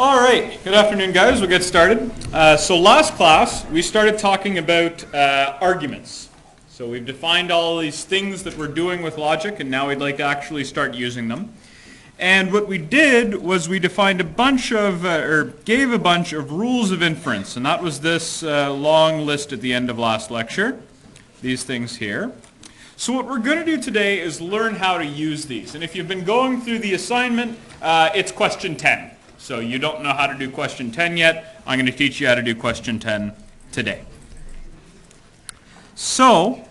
All right, good afternoon guys, we'll get started. So last class we started talking about arguments. So we've defined all these things that we're doing with logic and now we'd like to actually start using them. And what we did was we defined a bunch of, gave a bunch of rules of inference, and that was this long list at the end of last lecture, these things here. So what we're going to do today is learn how to use these. And if you've been going through the assignment, it's question 10. So you don't know how to do question 10 yet. I'm going to teach you how to do question 10 today. So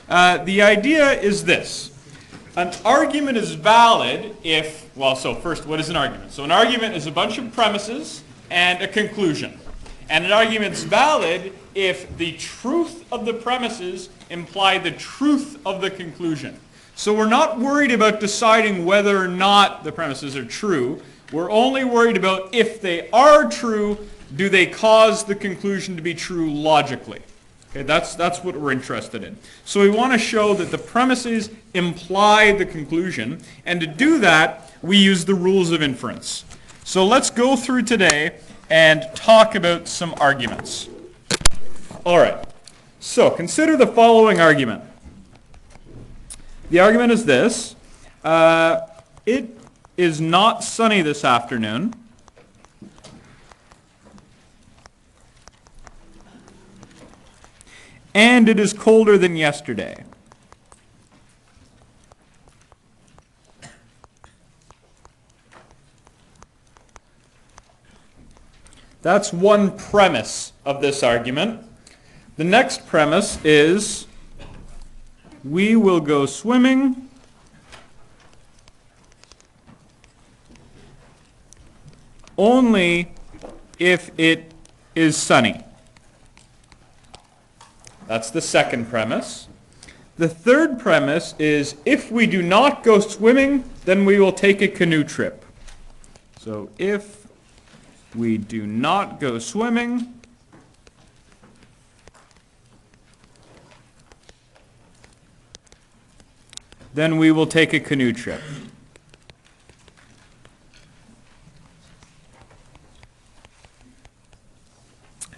the idea is this. An argument is valid if, well, so first, what is an argument? So an argument is a bunch of premises and a conclusion. And an argument is valid if the truth of the premises imply the truth of the conclusion. So we're not worried about deciding whether or not the premises are true. We're only worried about if they are true, do they cause the conclusion to be true logically? Okay, that's what we're interested in. So we want to show that the premises imply the conclusion, and to do that, we use the rules of inference. So let's go through today and talk about some arguments. All right, so consider the following argument. The argument is this. It is not sunny this afternoon. And it is colder than yesterday. That's one premise of this argument. The next premise is we will go swimming only if it is sunny. That's the second premise. The third premise is if we do not go swimming, then we will take a canoe trip. So if we do not go swimming, then we will take a canoe trip.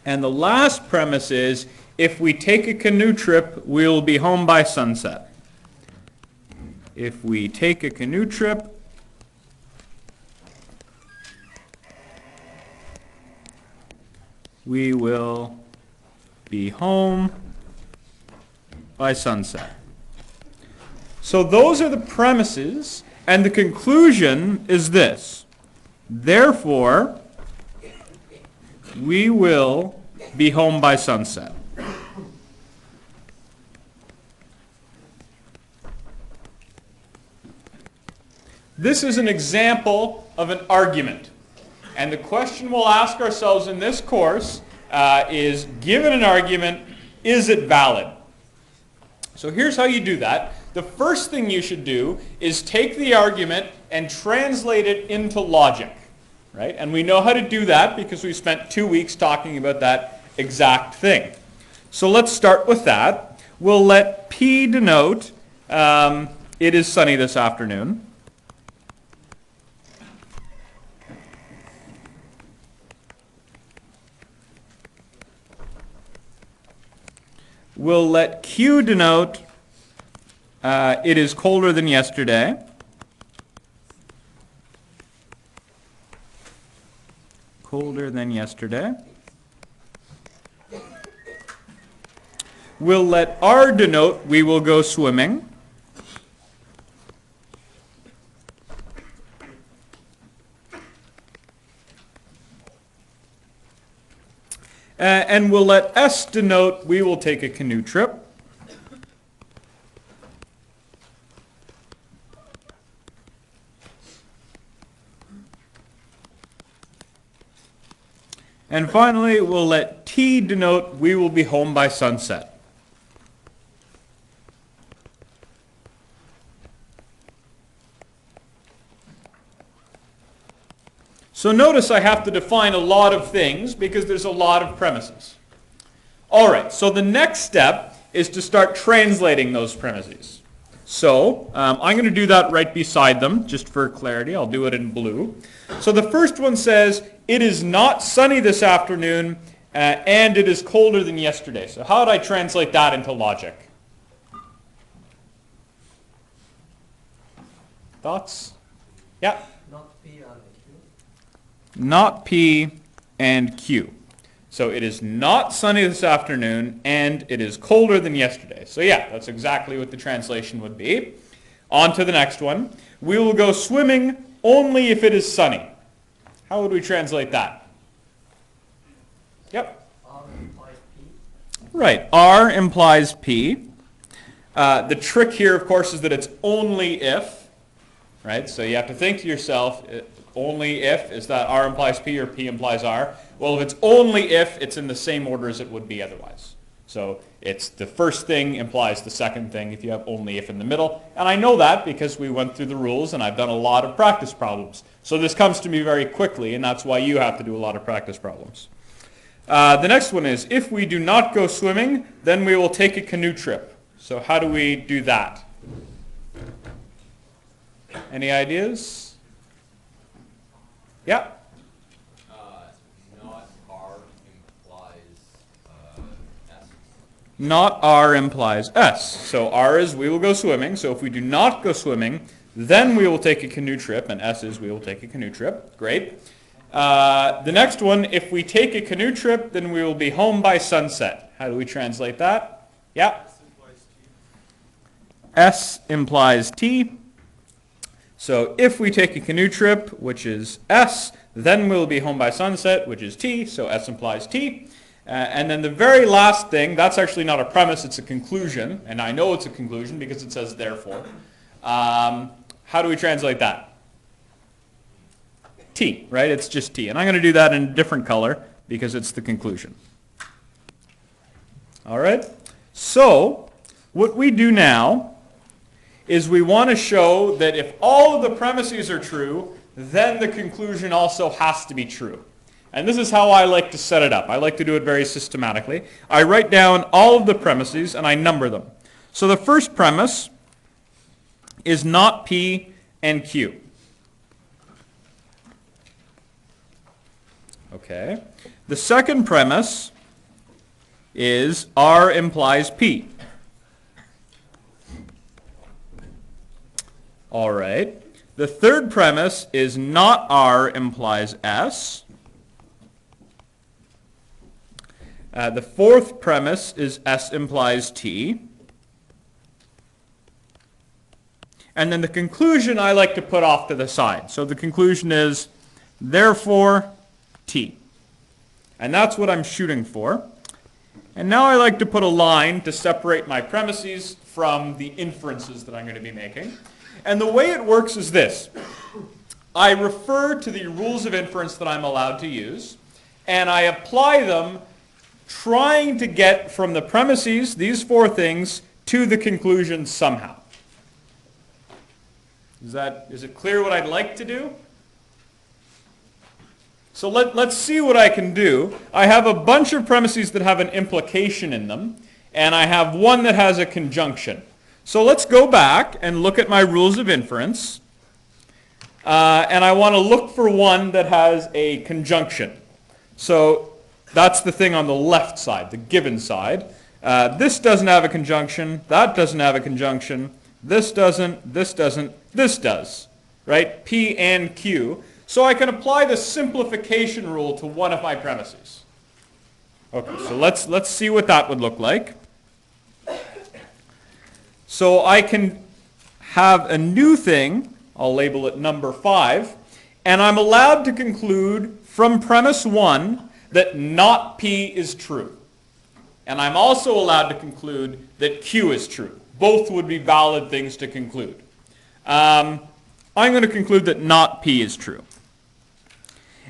And the last premise is if we take a canoe trip, we'll be home by sunset. If we take a canoe trip, we will be home by sunset. So those are the premises, and the conclusion is this. Therefore, we will be home by sunset. This is an example of an argument. And the question we'll ask ourselves in this course is, given an argument, is it valid? So here's how you do that. The first thing you should do is take the argument and translate it into logic. Right? And we know how to do that because we spent 2 weeks talking about that exact thing. So let's start with that. We'll let P denote it is sunny this afternoon. We'll let Q denote it is colder than yesterday. Colder than yesterday. We'll let R denote we will go swimming. And we'll let S denote we will take a canoe trip. And finally, we'll let T denote we will be home by sunset. So notice I have to define a lot of things because there's a lot of premises. All right, so the next step is to start translating those premises. So I'm going to do that right beside them, just for clarity. I'll do it in blue. So the first one says, it is not sunny this afternoon, and it is colder than yesterday. So how would I translate that into logic? Thoughts? Yeah? Not P and Q. So it is not sunny this afternoon, and it is colder than yesterday. So yeah, that's exactly what the translation would be. On to the next one. We will go swimming only if it is sunny. How would we translate that? Yep. R implies P. Right. R implies P. The trick here, of course, is that it's only if. Right? So you have to think to yourself, only if, is that R implies P or P implies R? Well, if it's only if, it's in the same order as it would be otherwise. So it's the first thing implies the second thing if you have only if in the middle. And I know that because we went through the rules and I've done a lot of practice problems. So this comes to me very quickly, and that's why you have to do a lot of practice problems. The next one is, if we do not go swimming, then we will take a canoe trip. So how do we do that? Any ideas? Yeah? Not R implies S. Not R implies S. So R is we will go swimming. So if we do not go swimming, then we will take a canoe trip. And S is we will take a canoe trip. Great. The next one, if we take a canoe trip, then we will be home by sunset. How do we translate that? Yeah? S implies T. So if we take a canoe trip, which is S, then we'll be home by sunset, which is T, so S implies T. And then the very last thing, that's actually not a premise, it's a conclusion. And I know it's a conclusion because it says therefore. How do we translate that? T, right? It's just T. And I'm going to do that in a different color because it's the conclusion. All right? So what we do now is we want to show that if all of the premises are true, then the conclusion also has to be true. And this is how I like to set it up. I like to do it very systematically. I write down all of the premises and I number them. So the first premise is not P and Q. Okay. The second premise is R implies P. All right. The third premise is not R implies S. The fourth premise is S implies T. And then the conclusion I like to put off to the side. So the conclusion is therefore T. And that's what I'm shooting for. And now I like to put a line to separate my premises from the inferences that I'm going to be making. And the way it works is this. I refer to the rules of inference that I'm allowed to use, and I apply them trying to get from the premises, these four things, to the conclusion somehow. Is it clear what I'd like to do? So let's see what I can do. I have a bunch of premises that have an implication in them, and I have one that has a conjunction. So let's go back and look at my rules of inference. And I want to look for one that has a conjunction. So that's the thing on the left side, the given side. This doesn't have a conjunction. That doesn't have a conjunction. This doesn't. This doesn't. This does. Right? P and Q. So I can apply the simplification rule to one of my premises. Okay, so let's see what that would look like. So I can have a new thing, I'll label it number 5, and I'm allowed to conclude from premise 1 that not P is true. And I'm also allowed to conclude that Q is true. Both would be valid things to conclude. I'm going to conclude that not P is true.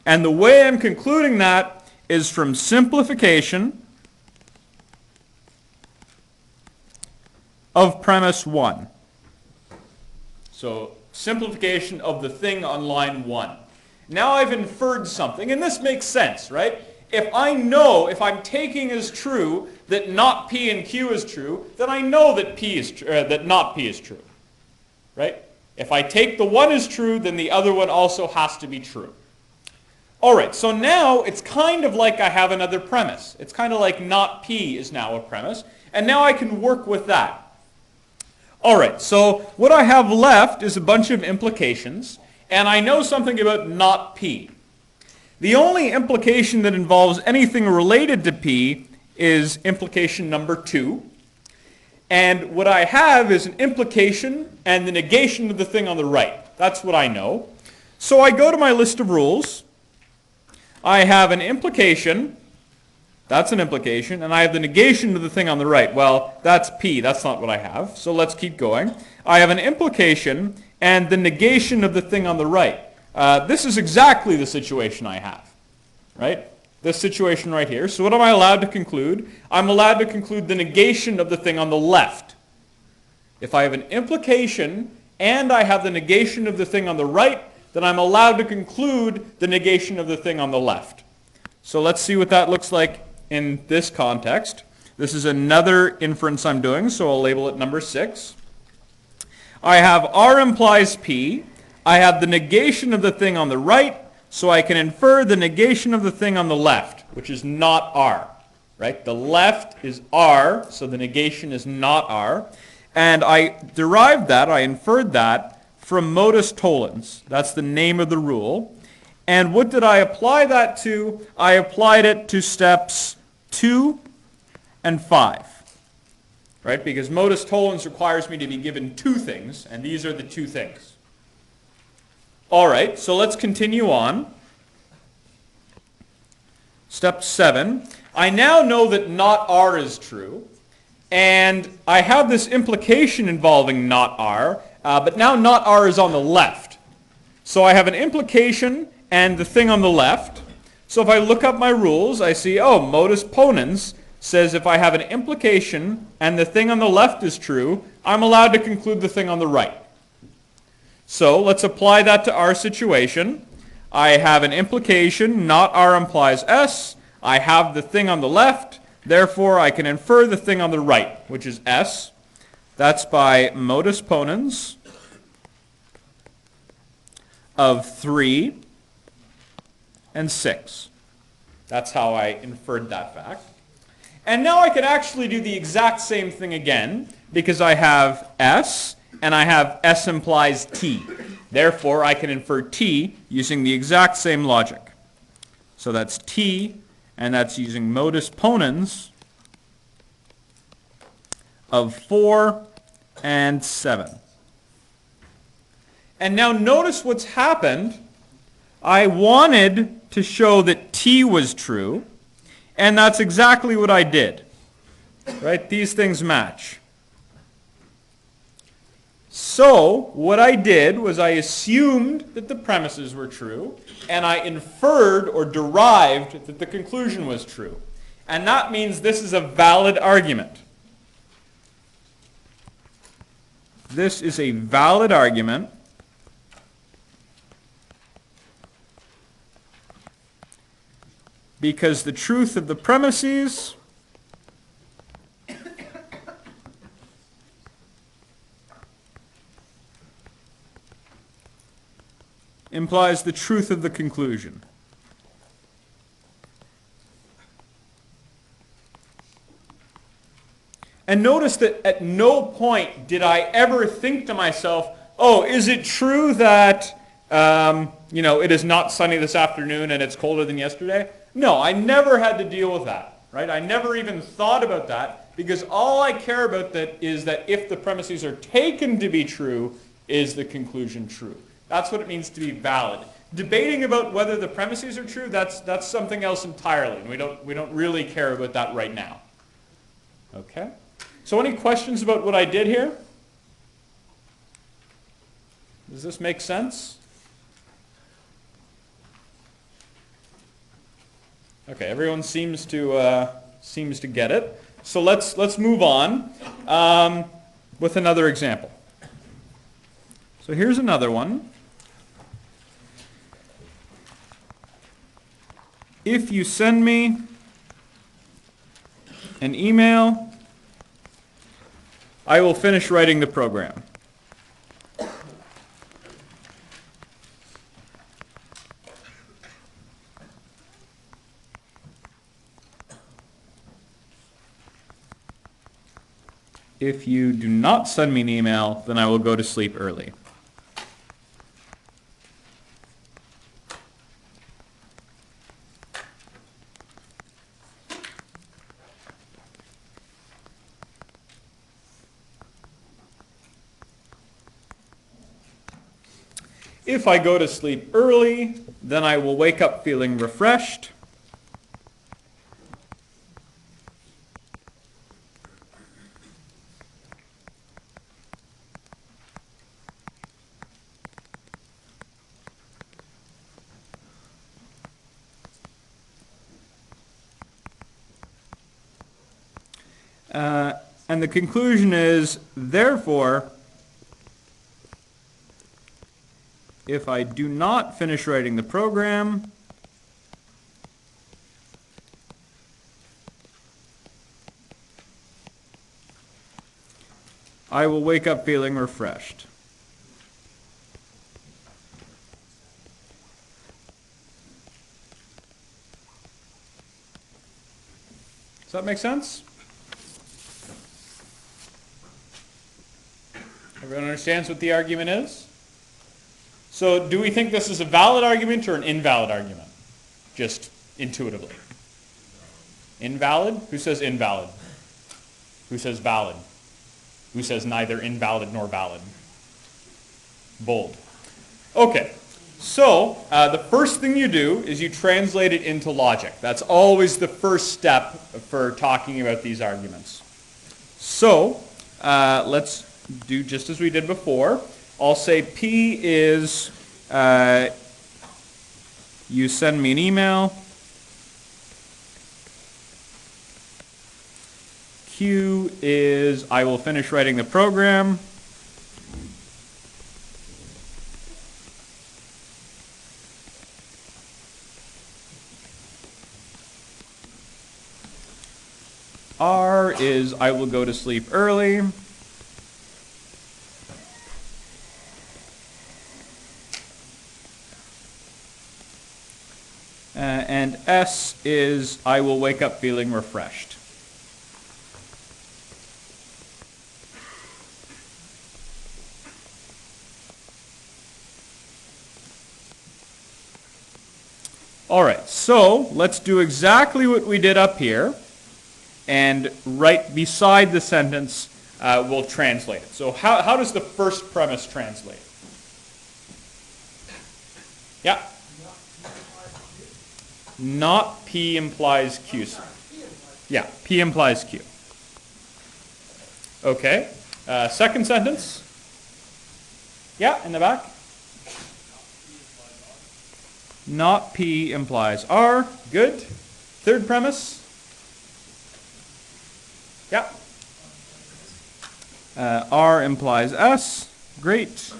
And the way I'm concluding that is from simplification of premise 1. So simplification of the thing on line 1. Now I've inferred something, and this makes sense, right? If I know, if I'm taking as true that not P and Q is true, then I know that that not P is true. right? If I take the one as true, then the other one also has to be true. All right, so now it's kind of like I have another premise. It's kind of like not P is now a premise, and now I can work with that. All right, so what I have left is a bunch of implications, and I know something about not P. The only implication that involves anything related to P is implication number 2. And what I have is an implication and the negation of the thing on the right. That's what I know. So I go to my list of rules. I have an implication. That's an implication. And I have the negation of the thing on the right. Well, that's P. That's not what I have. So let's keep going. I have an implication and the negation of the thing on the right. This is exactly the situation I have, right? This situation right here. So what am I allowed to conclude? I'm allowed to conclude the negation of the thing on the left. If I have an implication and I have the negation of the thing on the right, then I'm allowed to conclude the negation of the thing on the left. So let's see what that looks like in this context. This is another inference I'm doing, so I'll label it number 6. I have R implies P. I have the negation of the thing on the right, so I can infer the negation of the thing on the left, which is not R, right? The left is R, so the negation is not R. And I derived that, I inferred that from modus tollens. That's the name of the rule. And what did I apply that to? I applied it to steps 2 and 5, right? Because modus tollens requires me to be given 2 things, and these are the 2 things. All right, so let's continue on. Step 7. I now know that not R is true, and I have this implication involving not R, but now not R is on the left. So I have an implication and the thing on the left. So if I look up my rules, I see, oh, modus ponens says if I have an implication and the thing on the left is true, I'm allowed to conclude the thing on the right. So let's apply that to our situation. I have an implication, not R implies S. I have the thing on the left. Therefore, I can infer the thing on the right, which is S. That's by modus ponens of 3 and 6. That's how I inferred that fact. And now I can actually do the exact same thing again, because I have S, and I have S implies T. Therefore, I can infer T using the exact same logic. So that's T, and that's using modus ponens of 4 and 7. And now notice what's happened. I wanted to show that T was true, and that's exactly what I did. Right? These things match. So what I did was I assumed that the premises were true, and I inferred or derived that the conclusion was true. And that means this is a valid argument. This is a valid argument because the truth of the premises implies the truth of the conclusion. And notice that at no point did I ever think to myself, oh, is it true that it is not sunny this afternoon and it's colder than yesterday? No, I never had to deal with that, right? I never even thought about that, because all I care about that is that if the premises are taken to be true, is the conclusion true? That's what it means to be valid. Debating about whether the premises are true, that's something else entirely, and we don't really care about that right now. Okay? So any questions about what I did here? Does this make sense? Okay, everyone seems to get it. So let's move on with another example. So here's another one. If you send me an email, I will finish writing the program. If you do not send me an email, then I will go to sleep early. If I go to sleep early, then I will wake up feeling refreshed. And the conclusion is, therefore, if I do not finish writing the program, I will wake up feeling refreshed. Does that make sense? Everyone understands what the argument is? So do we think this is a valid argument or an invalid argument? Just intuitively. Invalid? Who says invalid? Who says valid? Who says neither invalid nor valid? Bold. Okay. So the first thing you do is you translate it into logic. That's always the first step for talking about these arguments. So let's do just as we did before. I'll say P is you send me an email. Q is I will finish writing the program. R is I will go to sleep early. And S is I will wake up feeling refreshed. All right, so let's do exactly what we did up here, and right beside the sentence we'll translate it. So how does the first premise translate? Yeah? Not P implies Q. Yeah, P implies Q. Okay. Second sentence. Yeah, in the back. Not P implies R. Good. Third premise. Yeah. R implies S. Great.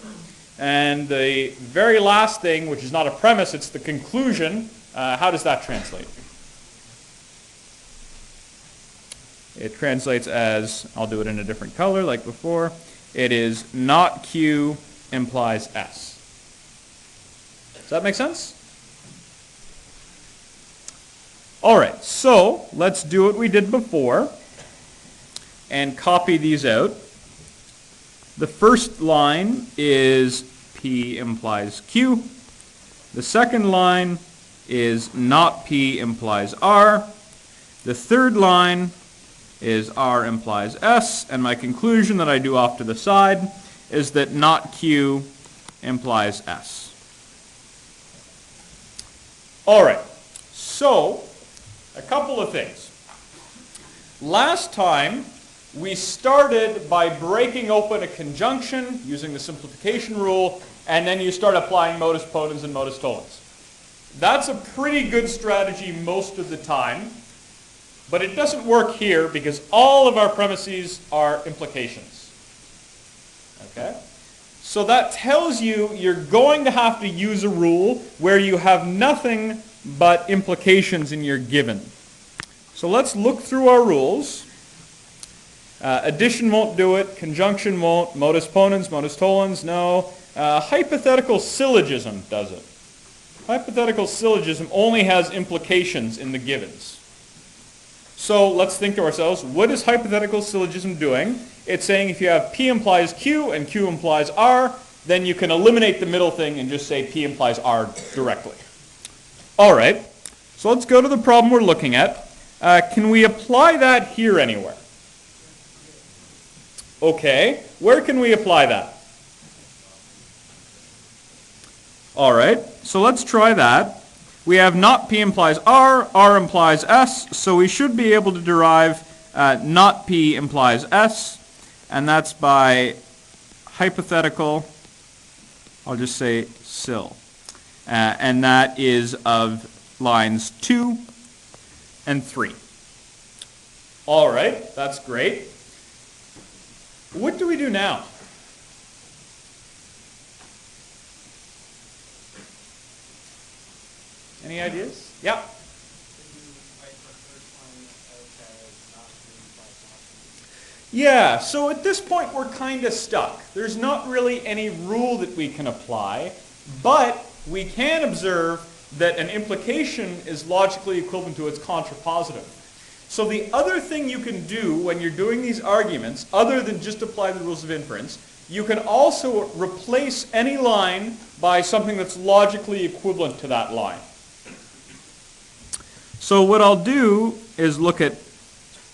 And the very last thing, which is not a premise, it's the conclusion. How does that translate? It translates as, I'll do it in a different color like before. It is not Q implies S. Does that make sense? All right, so let's do what we did before and copy these out. The first line is P implies Q. The second line is not P implies R. The third line is R implies S. And my conclusion that I do off to the side is that not Q implies S. All right, so a couple of things. Last time, we started by breaking open a conjunction using the simplification rule, and then you start applying modus ponens and modus tollens. That's a pretty good strategy most of the time, but it doesn't work here because all of our premises are implications. Okay? So that tells you you're going to have to use a rule where you have nothing but implications in your given. So let's look through our rules. Addition won't do it. Conjunction won't. Modus ponens, modus tollens, no. Hypothetical syllogism does it. Hypothetical syllogism only has implications in the givens. So let's think to ourselves, what is hypothetical syllogism doing? It's saying if you have P implies Q and Q implies R, then you can eliminate the middle thing and just say P implies R directly. All right, so let's go to the problem we're looking at. Can we apply that here anywhere? Okay, where can we apply that? All right, so let's try that. We have not P implies R, R implies S, so we should be able to derive not P implies S, and that's by hypothetical, I'll just say syll, and that is of lines 2 and 3. All right, that's great. What do we do now? Any ideas? Yeah. Yeah, so at this point we're kind of stuck. There's not really any rule that we can apply, but we can observe that an implication is logically equivalent to its contrapositive. So the other thing you can do when you're doing these arguments, other than just apply the rules of inference, you can also replace any line by something that's logically equivalent to that line. So what I'll do is look at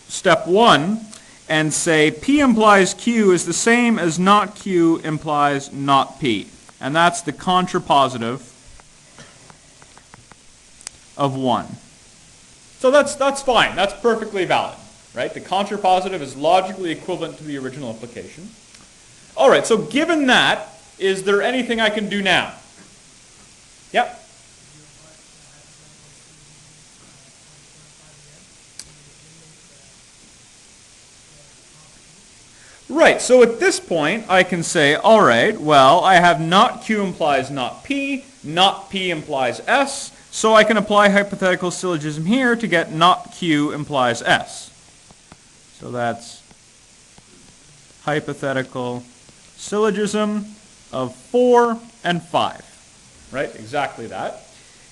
step 1 and say P implies Q is the same as not Q implies not P. And that's the contrapositive of 1. So that's fine. That's perfectly valid, right? The contrapositive is logically equivalent to the original implication. All right, so given that, is there anything I can do now? Yep. Right, so at this point I can say, all right, well, I have not Q implies not P implies S, so I can apply hypothetical syllogism here to get not Q implies S. So that's hypothetical syllogism of 4 and 5, right? Exactly that.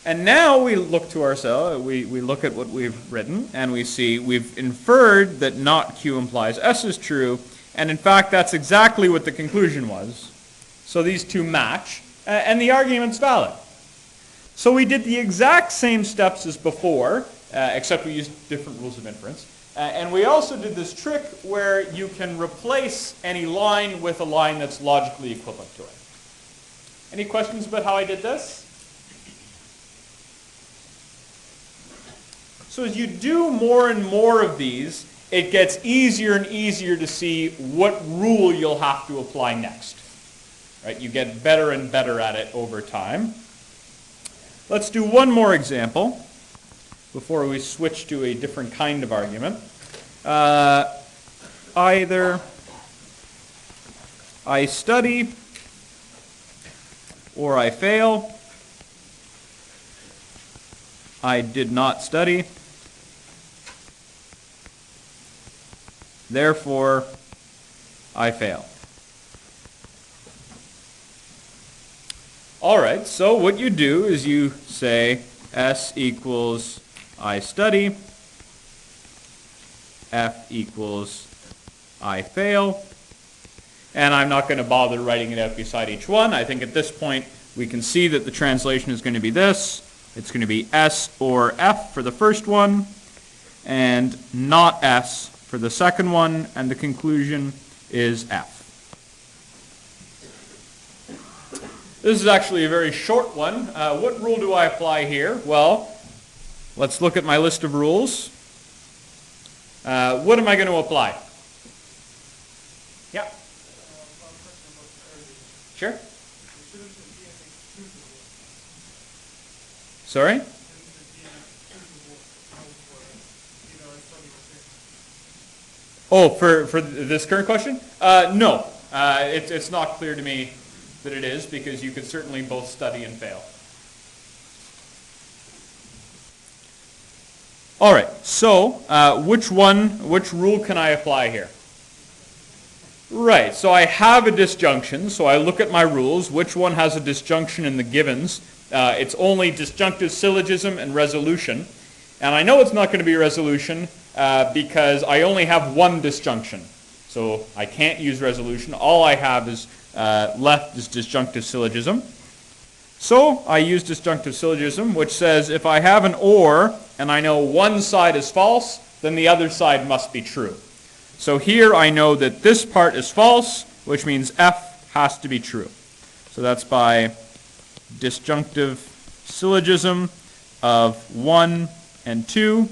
And now we look to ourselves, we look at what we've written, and we see we've inferred that not Q implies S is true, and in fact that's exactly what the conclusion was. So these two match, and the argument's valid. So we did the exact same steps as before, except we used different rules of inference. And we also did this trick where you can replace any line with a line that's logically equivalent to it. Any questions about how I did this? So as you do more and more of these, it gets easier and easier to see what rule you'll have to apply next. Right? You get better and better at it over time. Let's do one more example before we switch to a different kind of argument. Either I study or I fail. I did not study. Therefore, I fail. All right, so what you do is you say S equals I study, F equals I fail, and I'm not going to bother writing it out beside each one. I think at this point we can see that the translation is going to be this. It's going to be S or F for the first one, and not S for the second one, and the conclusion is F. This is actually a very short one. What rule do I apply here? Well, let's look at my list of rules. What am I going to apply? Yeah? Sure? Sorry? Oh, for this current question? No. It's not clear to me that it is, because you could certainly both study and fail. All right, so which rule can I apply here? Right, so I have a disjunction, so I look at my rules. Which one has a disjunction in the givens? It's only disjunctive syllogism and resolution. And I know it's not going to be a resolution because I only have one disjunction. So I can't use resolution. All I have is left is disjunctive syllogism. So I use disjunctive syllogism, which says if I have an or and I know one side is false, then the other side must be true. So here I know that this part is false, which means F has to be true. So that's by disjunctive syllogism of 1 and 2.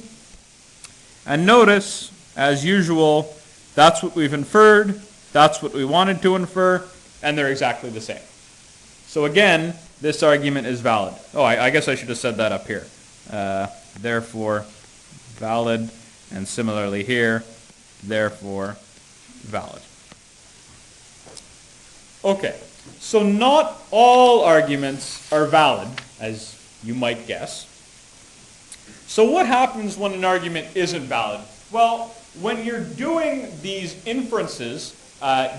And notice, as usual, that's what we've inferred, that's what we wanted to infer, and they're exactly the same. So again, this argument is valid. Oh, I guess I should have said that up here. Therefore, valid, and similarly here, therefore, valid. Okay, so not all arguments are valid, as you might guess. So what happens when an argument isn't valid? Well, when you're doing these inferences,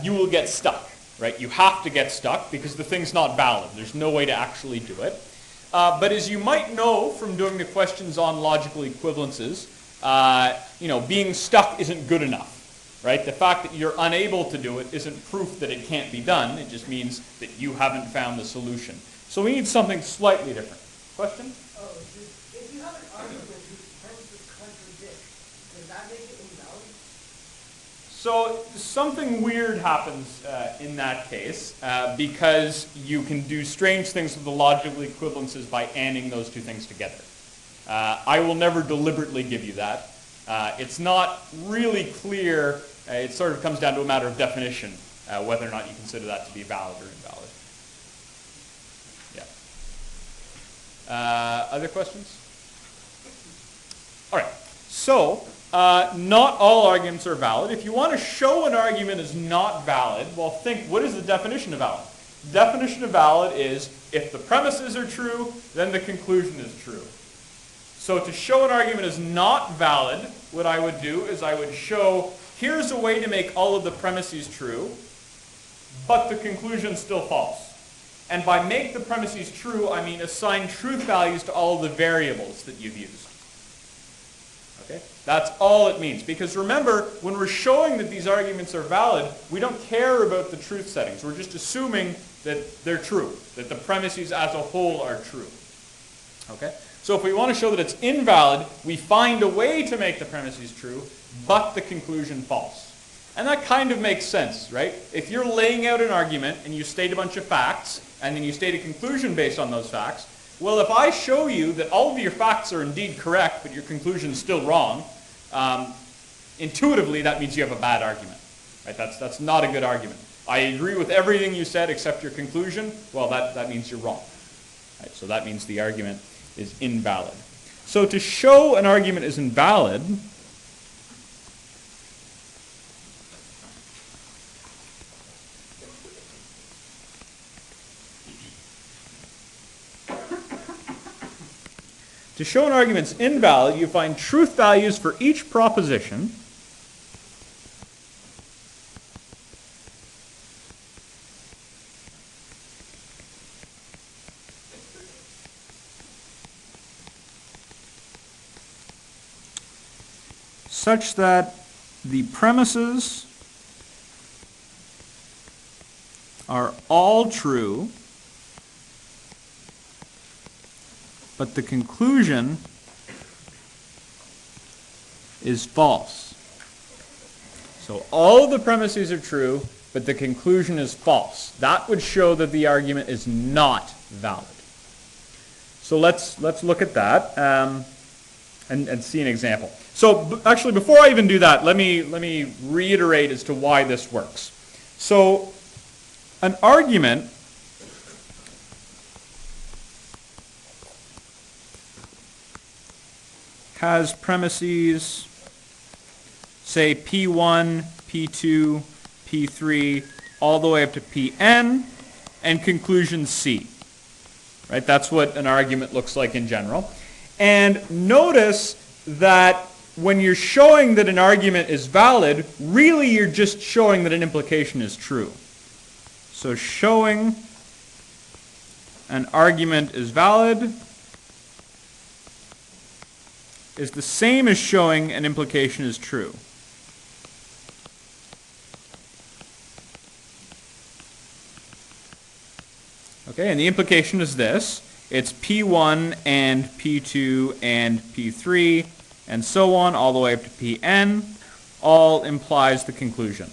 you will get stuck, right? You have to get stuck because the thing's not valid. There's no way to actually do it. But as you might know from doing the questions on logical equivalences, being stuck isn't good enough, right? The fact that you're unable to do it isn't proof that it can't be done. It just means that you haven't found the solution. So we need something slightly different. Question? Oh, if you have an argument whose premises contradict, does that make it invalid? So something weird happens in that case because you can do strange things with the logical equivalences by ANDing those two things together. I will never deliberately give you that. It's not really clear. It sort of comes down to a matter of definition, whether or not you consider that to be valid or invalid. Yeah. Other questions? All right. So not all arguments are valid. If you want to show an argument is not valid, well, think, what is the definition of valid? The definition of valid is if the premises are true, then the conclusion is true. So to show an argument is not valid, what I would do is I would show, here's a way to make all of the premises true, but the conclusion's still false. And by make the premises true, I mean assign truth values to all of the variables that you've used. Okay? That's all it means. Because remember, when we're showing that these arguments are valid, we don't care about the truth settings. We're just assuming that they're true, that the premises as a whole are true. Okay? So if we want to show that it's invalid, we find a way to make the premises true, but the conclusion false. And that kind of makes sense, right? If you're laying out an argument and you state a bunch of facts, and then you state a conclusion based on those facts, well, if I show you that all of your facts are indeed correct, but your conclusion is still wrong, intuitively that means you have a bad argument. Right? That's not a good argument. I agree with everything you said except your conclusion. Well, that means you're wrong. Right? So that means the argument is invalid. So to show an argument is invalid, to show an argument's invalid, you find truth values for each proposition such that the premises are all true, but the conclusion is false. So all of the premises are true, but the conclusion is false. That would show that the argument is not valid. So let's look at that and see an example. So actually, before I even do that, let me reiterate as to why this works. So an argument has premises, say P1, P2, P3, all the way up to Pn, and conclusion C. Right? That's what an argument looks like in general. And notice that when you're showing that an argument is valid, really you're just showing that an implication is true. So showing an argument is valid is the same as showing an implication is true. Okay, and the implication is this. It's P1 and P2 and P3 and so on all the way up to Pn, all implies the conclusion.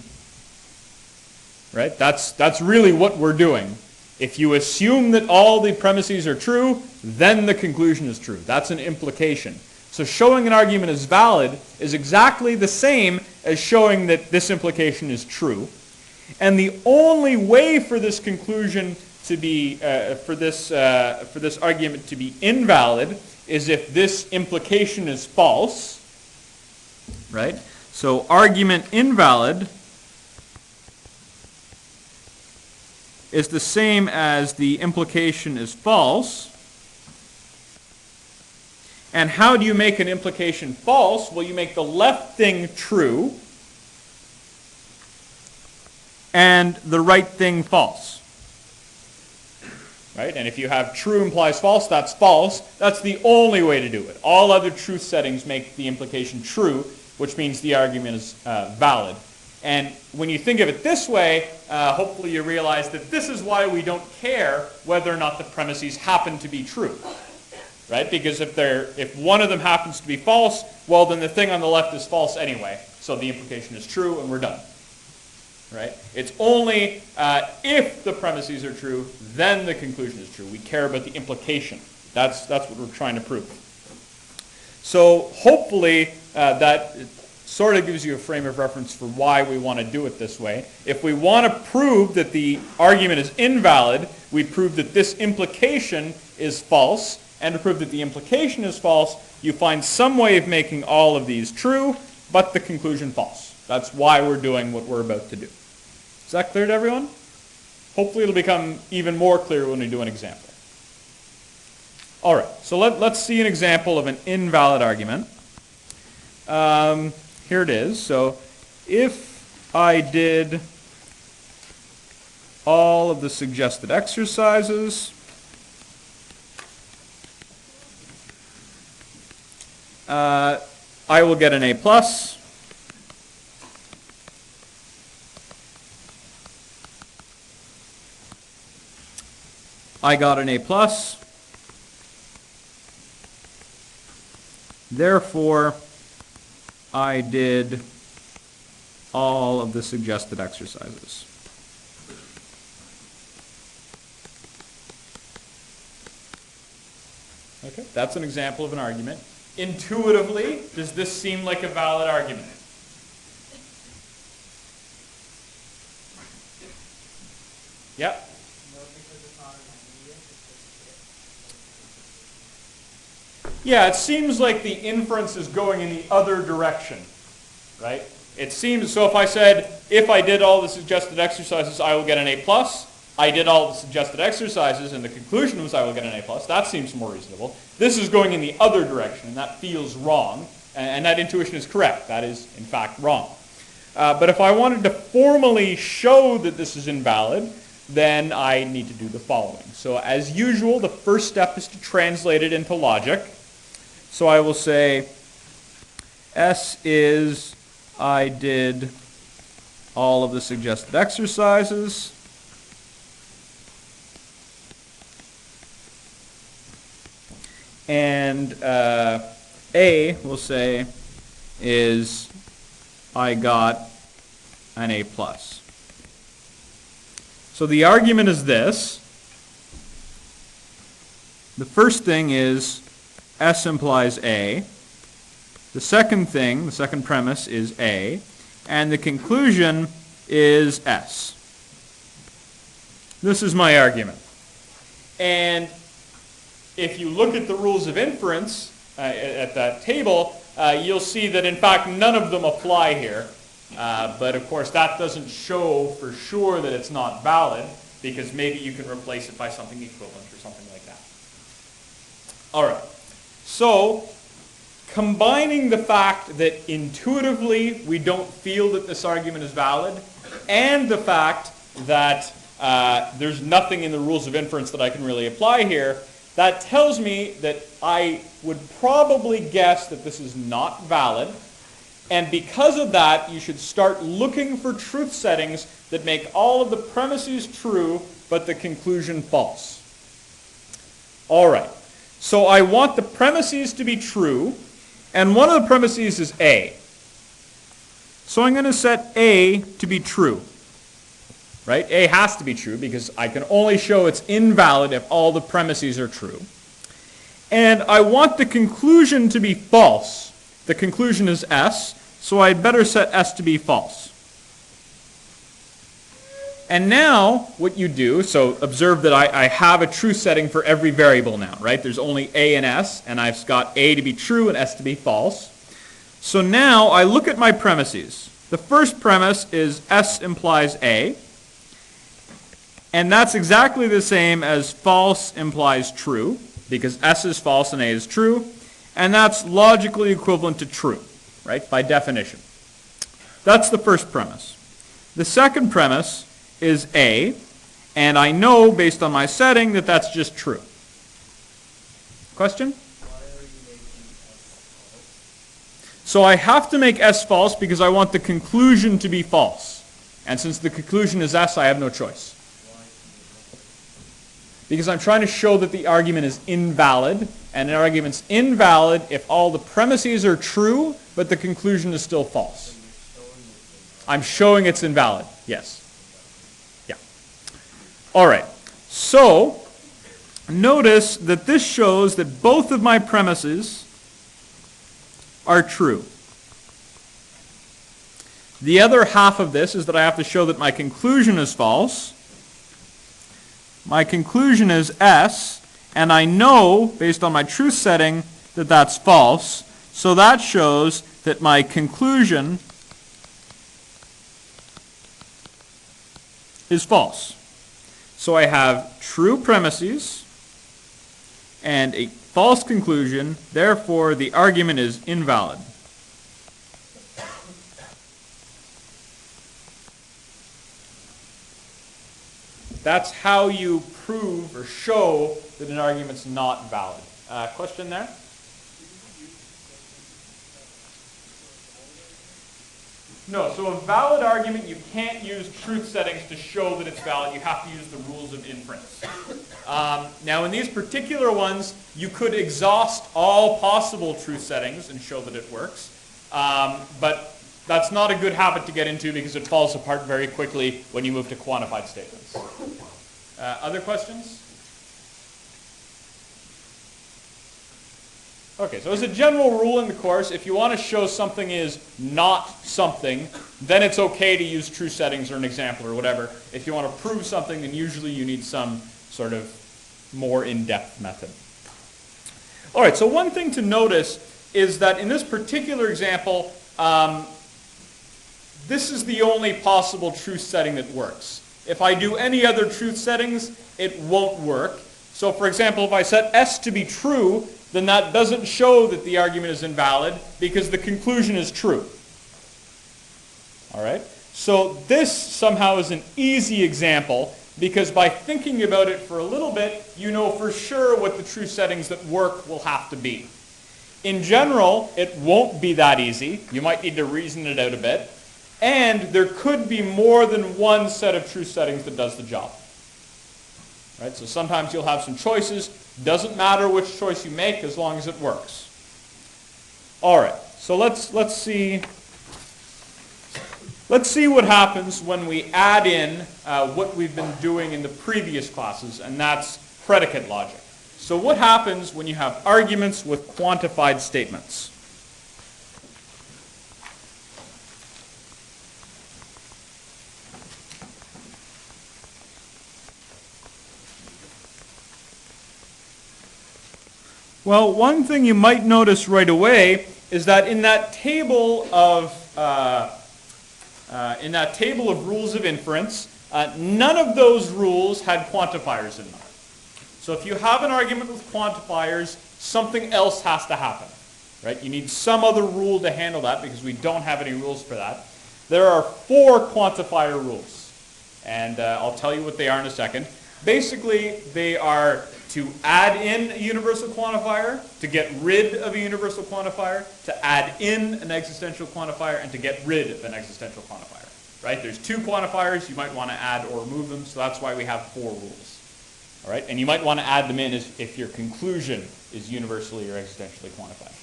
Right? That's really what we're doing. If you assume that all the premises are true, then the conclusion is true. That's an implication. So showing an argument is valid is exactly the same as showing that this implication is true. And the only way for this conclusion to be, for this argument to be invalid is if this implication is false. Right? So argument invalid is the same as the implication is false. And how do you make an implication false? Well, you make the left thing true and the right thing false. Right? And if you have true implies false, that's false. That's the only way to do it. All other truth settings make the implication true, which means the argument is valid. And when you think of it this way, hopefully you realize that this is why we don't care whether or not the premises happen to be true. Right? Because if one of them happens to be false, well, then the thing on the left is false anyway. So the implication is true and we're done. Right? It's only if the premises are true, then the conclusion is true. We care about the implication. That's what we're trying to prove. So hopefully that sort of gives you a frame of reference for why we want to do it this way. If we want to prove that the argument is invalid, we prove that this implication is false. And to prove that the implication is false, you find some way of making all of these true, but the conclusion false. That's why we're doing what we're about to do. Is that clear to everyone? Hopefully it'll become even more clear when we do an example. All right, so let's see an example of an invalid argument. Here it is. So if I did all of the suggested exercises, I will get an A+. I got an A+. Therefore, I did all of the suggested exercises. Okay, that's an example of an argument. Intuitively, does this seem like a valid argument? Yep. Yeah, it seems like the inference is going in the other direction, right? It seems, so if I said, if I did all the suggested exercises, I will get an A+. I did all the suggested exercises, and the conclusion was I will get an A+. That seems more reasonable. This is going in the other direction, and that feels wrong. And that intuition is correct. That is, in fact, wrong. But if I wanted to formally show that this is invalid, then I need to do the following. So as usual, the first step is to translate it into logic. So I will say, S is I did all of the suggested exercises. And A, we'll say, is I got an A+. So the argument is this. The first thing is S implies A. The second thing, the second premise is A. And the conclusion is S. This is my argument. And if you look at the rules of inference at that table, you'll see that in fact none of them apply here. But of course that doesn't show for sure that it's not valid, because maybe you can replace it by something equivalent or something like that. All right. So combining the fact that intuitively we don't feel that this argument is valid, and the fact that there's nothing in the rules of inference that I can really apply here, that tells me that I would probably guess that this is not valid. And because of that, you should start looking for truth settings that make all of the premises true, but the conclusion false. All right. So I want the premises to be true, and one of the premises is A. So I'm going to set A to be true. Right? A has to be true because I can only show it's invalid if all the premises are true. And I want the conclusion to be false. The conclusion is S, so I'd better set S to be false. And now what you do, so observe that I have a true setting for every variable now, right? There's only A and S, and I've got A to be true and S to be false. So now I look at my premises. The first premise is S implies A. And that's exactly the same as false implies true, because S is false and A is true. And that's logically equivalent to true, right, by definition. That's the first premise. The second premise is A, and I know based on my setting that that's just true. Question? So I have to make S false because I want the conclusion to be false. And since the conclusion is S, I have no choice. Because I'm trying to show that the argument is invalid, and an argument's invalid if all the premises are true, but the conclusion is still false. I'm showing it's invalid, yes. Yeah. All right. So, notice that this shows that both of my premises are true. The other half of this is that I have to show that my conclusion is false. My conclusion is S, and I know, based on my truth setting, that that's false. So that shows that my conclusion is false. So I have true premises and a false conclusion. Therefore, the argument is invalid. That's how you prove or show that an argument's not valid. Question there? No, so a valid argument, you can't use truth settings to show that it's valid. You have to use the rules of inference. Now, in these particular ones, you could exhaust all possible truth settings and show that it works. But that's not a good habit to get into because it falls apart very quickly when you move to quantified statements. Other questions? Okay, so as a general rule in the course, if you want to show something is not something, then it's okay to use true settings or an example or whatever. If you want to prove something, then usually you need some sort of more in-depth method. All right, so one thing to notice is that in this particular example, this is the only possible truth setting that works. If I do any other truth settings, it won't work. So for example, if I set S to be true, then that doesn't show that the argument is invalid because the conclusion is true. All right? So this somehow is an easy example because by thinking about it for a little bit, you know for sure what the truth settings that work will have to be. In general, it won't be that easy. You might need to reason it out a bit. And there could be more than one set of truth settings that does the job. Right? So sometimes you'll have some choices. Doesn't matter which choice you make as long as it works. All right. So let's see what happens when we add in what we've been doing in the previous classes, and that's predicate logic. So what happens when you have arguments with quantified statements? Well, one thing you might notice right away is that in that table of rules of inference, none of those rules had quantifiers in them. So if you have an argument with quantifiers, something else has to happen. Right? You need some other rule to handle that because we don't have any rules for that. There are 4 quantifier rules, and I'll tell you what they are in a second. Basically, they are to add in a universal quantifier, to get rid of a universal quantifier, to add in an existential quantifier, and to get rid of an existential quantifier. Right? There's 2 quantifiers. You might want to add or remove them, so that's why we have 4 rules. All right? And you might want to add them in if your conclusion is universally or existentially quantified.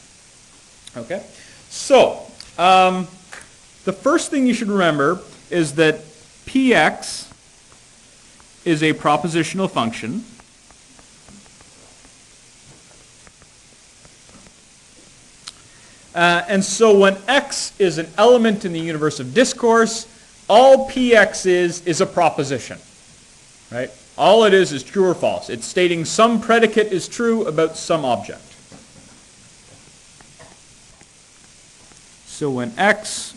Okay? So, the first thing you should remember is that Px is a propositional function. And so when x is an element in the universe of discourse, all Px is a proposition. Right? All it is true or false. It's stating some predicate is true about some object. So when x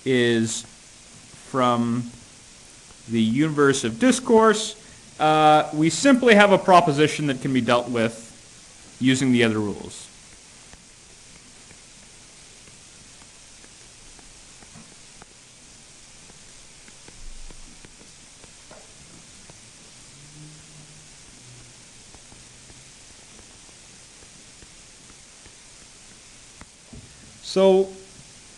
is from the universe of discourse, we simply have a proposition that can be dealt with using the other rules. So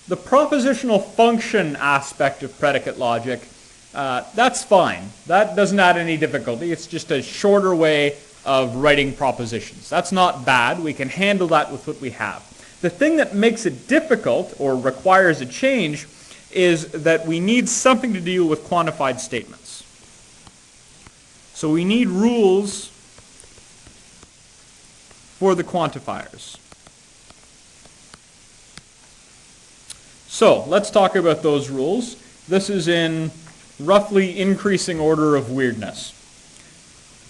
the propositional function aspect of predicate logic, that's fine. That doesn't add any difficulty. It's just a shorter way of writing propositions. That's not bad. We can handle that with what we have. The thing that makes it difficult or requires a change is that we need something to deal with quantified statements. So we need rules for the quantifiers. So let's talk about those rules. This is in roughly increasing order of weirdness.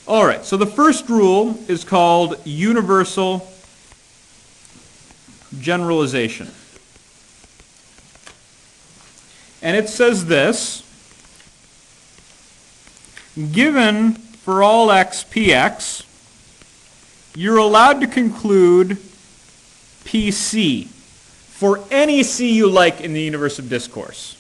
All right, so the first rule is called universal generalization. And it says this: given for all x px, you're allowed to conclude pc for any c you like in the universe of discourse.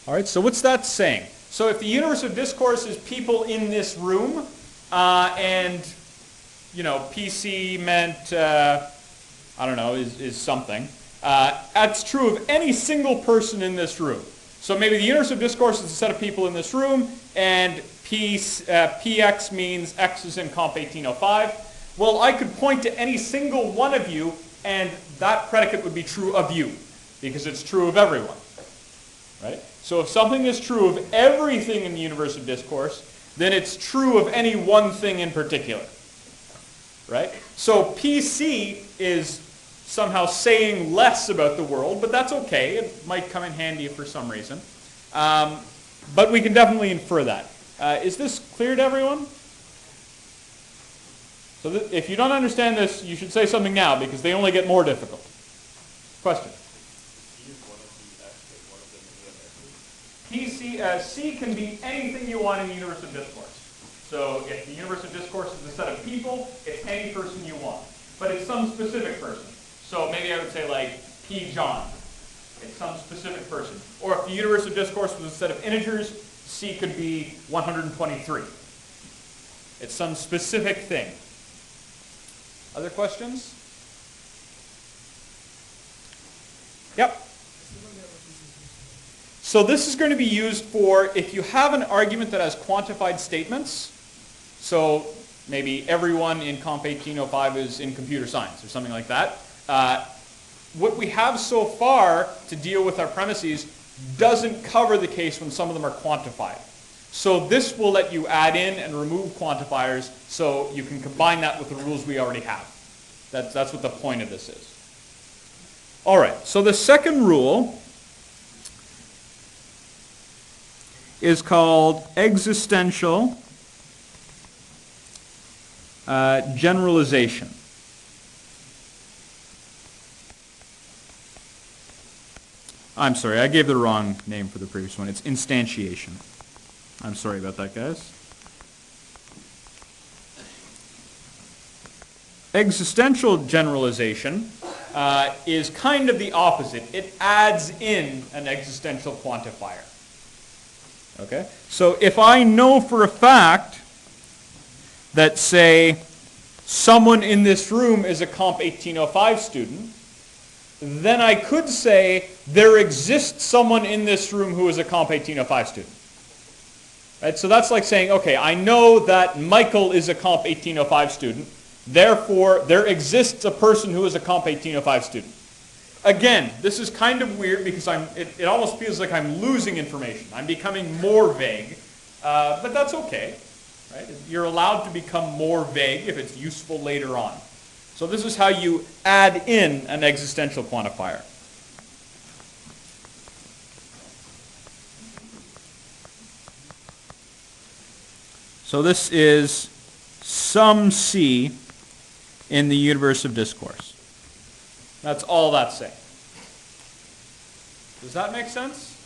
All right, so what's that saying? So if the universe of discourse is people in this room, and, you know, PC meant, I don't know, is something, that's true of any single person in this room. So maybe the universe of discourse is a set of people in this room, and px means x is in comp 1805. Well, I could point to any single one of you, and that predicate would be true of you, because it's true of everyone. Right? So if something is true of everything in the universe of discourse, then it's true of any one thing in particular. Right? So PC is somehow saying less about the world, but that's okay. It might come in handy for some reason. But we can definitely infer that. Is this clear to everyone? So if you don't understand this, you should say something now, because they only get more difficult. Question? C can be anything you want in the universe of discourse. So if the universe of discourse is a set of people, it's any person you want. But it's some specific person. So maybe I would say like P. John. It's some specific person. Or if the universe of discourse was a set of integers, C could be 123. It's some specific thing. Other questions? Yep. So this is going to be used for if you have an argument that has quantified statements. So maybe everyone in Comp 1805 is in computer science or something like that. What we have so far to deal with our premises doesn't cover the case when some of them are quantified. So this will let you add in and remove quantifiers so you can combine that with the rules we already have. That's what the point of this is. All right, so the second rule is called existential generalization. I'm sorry, I gave the wrong name for the previous one. It's instantiation. I'm sorry about that, guys. Existential generalization is kind of the opposite. It adds in an existential quantifier. Okay? So if I know for a fact that, say, someone in this room is a Comp 1805 student, then I could say there exists someone in this room who is a Comp 1805 student. Right? So that's like saying, okay, I know that Michael is a Comp 1805 student, therefore there exists a person who is a Comp 1805 student. Again, this is kind of weird because it almost feels like I'm losing information. I'm becoming more vague, but that's okay. Right? You're allowed to become more vague if it's useful later on. So this is how you add in an existential quantifier. So this is some C in the universe of discourse. That's all that's saying. Does that make sense?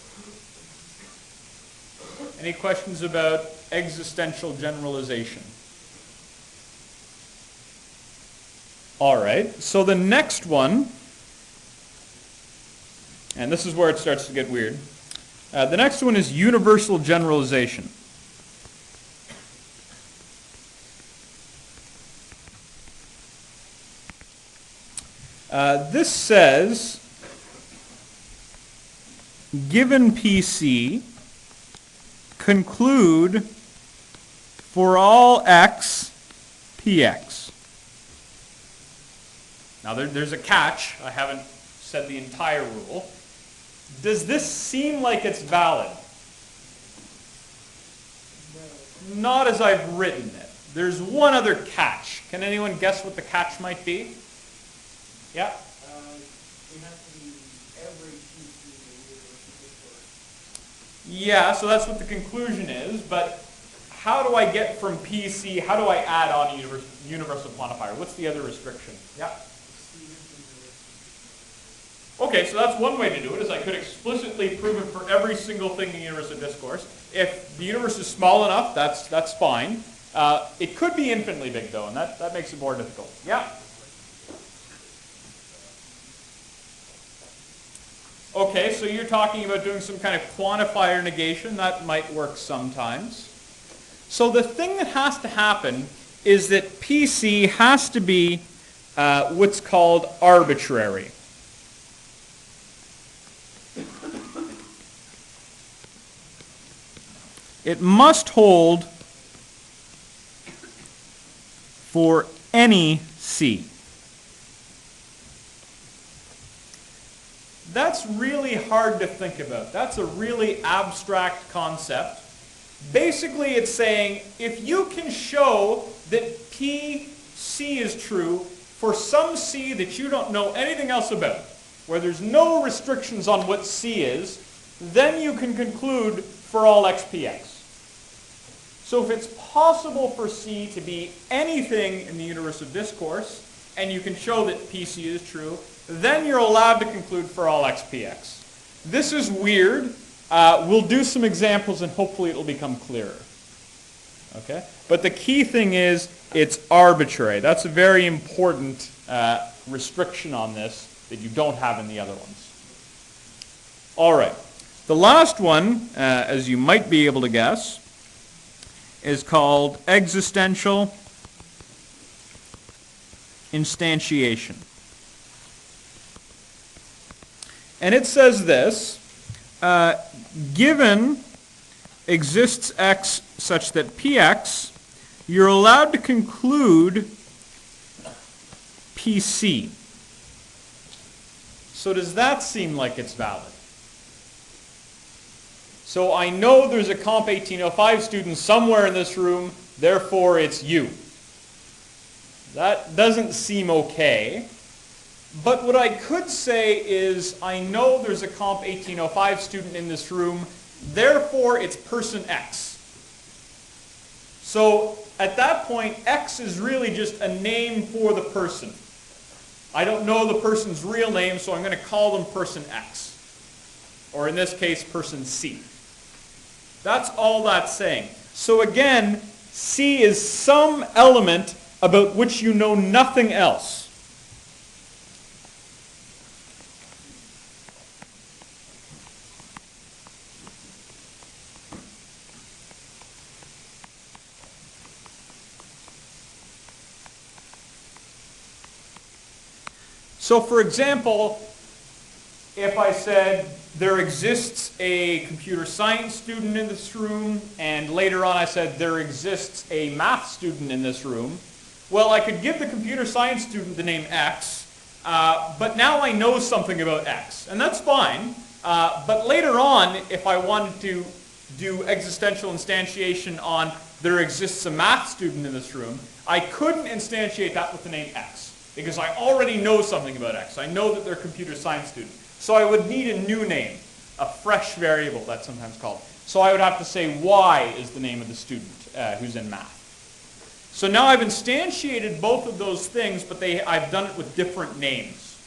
Any questions about existential generalization? All right, so the next one, and this is where it starts to get weird. The next one is universal generalization. This says, given PC, conclude for all x, px. Now there's a catch. I haven't said the entire rule. Does this seem like it's valid? No. Not as I've written it. There's one other catch. Can anyone guess what the catch might be? Yeah? It has to be every PC in the universe of discourse. Yeah, so that's what the conclusion is, but how do I get from PC, how do I add on a universal quantifier? What's the other restriction? Yeah? Okay, so that's one way to do it, is I could explicitly prove it for every single thing in the universe of discourse. If the universe is small enough, that's fine. It could be infinitely big, though, and that makes it more difficult. Yeah? Okay, so you're talking about doing some kind of quantifier negation. That might work sometimes. So the thing that has to happen is that PC has to be what's called arbitrary. It must hold for any C. That's really hard to think about. That's a really abstract concept. Basically, it's saying if you can show that PC is true for some C that you don't know anything else about, where there's no restrictions on what C is, then you can conclude for all xpx. So if it's possible for C to be anything in the universe of discourse, and you can show that PC is true, then you're allowed to conclude for all xpx. This is weird. We'll do some examples and hopefully it'll become clearer. Okay? But the key thing is it's arbitrary. That's a very important restriction on this that you don't have in the other ones. All right. The last one, as you might be able to guess, is called existential instantiation. And it says this, given exists x such that px, you're allowed to conclude PC. So does that seem like it's valid? So I know there's a Comp 1805 student somewhere in this room, therefore it's you. That doesn't seem okay. But what I could say is I know there's a Comp 1805 student in this room, therefore it's person X. So at that point, X is really just a name for the person. I don't know the person's real name, so I'm going to call them person X. Or in this case, person C. That's all that's saying. So again, C is some element about which you know nothing else. So for example, if I said there exists a computer science student in this room, and later on I said there exists a math student in this room, well, I could give the computer science student the name X, but now I know something about X, and that's fine. But later on, if I wanted to do existential instantiation on there exists a math student in this room, I couldn't instantiate that with the name X, because I already know something about X. I know that they're a computer science student. So I would need a new name, a fresh variable, that's sometimes called. So I would have to say Y is the name of the student who's in math. So now I've instantiated both of those things, but I've done it with different names.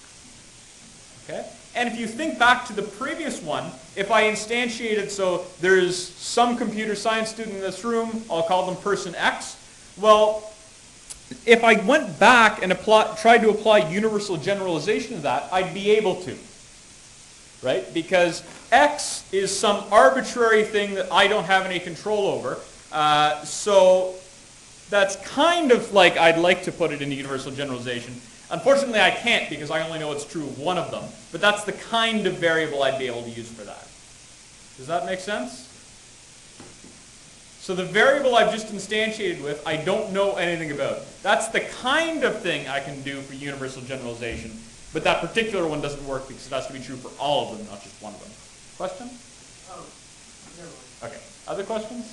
Okay? And if you think back to the previous one, if I instantiated, so there's some computer science student in this room, I'll call them person X. Well, if I went back and tried to apply universal generalization to that, I'd be able to. Right? Because X is some arbitrary thing that I don't have any control over. So that's kind of like I'd like to put it into universal generalization. Unfortunately, I can't because I only know it's true of one of them. But that's the kind of variable I'd be able to use for that. Does that make sense? So the variable I've just instantiated with, I don't know anything about. That's the kind of thing I can do for universal generalization. But that particular one doesn't work because it has to be true for all of them, not just one of them. Question? Oh, never mind. Okay. Other questions?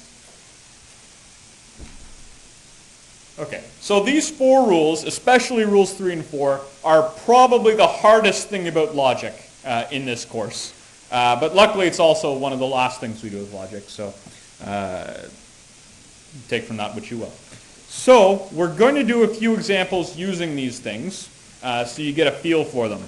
Okay. So these 4 rules, especially rules 3 and 4, are probably the hardest thing about logic in this course. But luckily it's also one of the last things we do with logic, so take from that what you will. So we're going to do a few examples using these things. So you get a feel for them.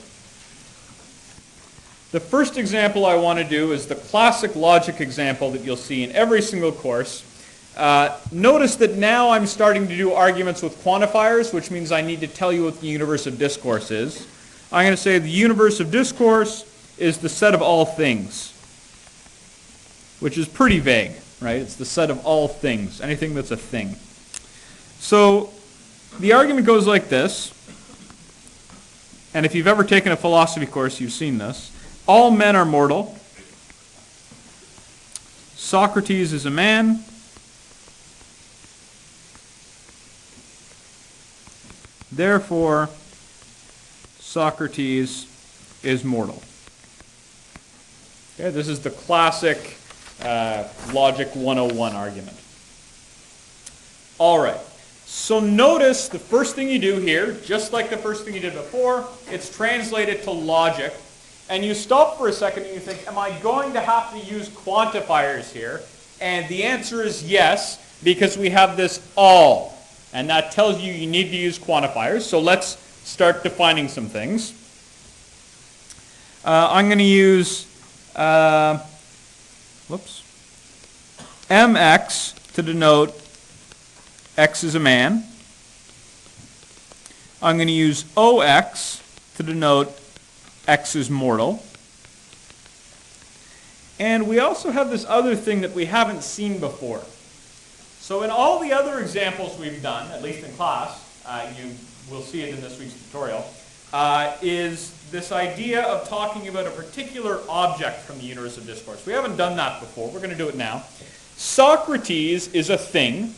The first example I want to do is the classic logic example that you'll see in every single course. Notice that now I'm starting to do arguments with quantifiers, which means I need to tell you what the universe of discourse is. I'm going to say the universe of discourse is the set of all things, which is pretty vague, right? It's the set of all things, anything that's a thing. So the argument goes like this. And if you've ever taken a philosophy course, you've seen this. All men are mortal. Socrates is a man. Therefore, Socrates is mortal. Okay, this is the classic Logic 101 argument. All right. So notice the first thing you do here, just like the first thing you did before, it's translated to logic. And you stop for a second and you think, am I going to have to use quantifiers here? And the answer is yes, because we have this all. And that tells you you need to use quantifiers. So let's start defining some things. I'm going to use mx to denote X is a man. I'm going to use OX to denote X is mortal. And we also have this other thing that we haven't seen before. So in all the other examples we've done, at least in class, you will see it in this week's tutorial, is this idea of talking about a particular object from the universe of discourse. We haven't done that before. We're going to do it now. Socrates is a thing.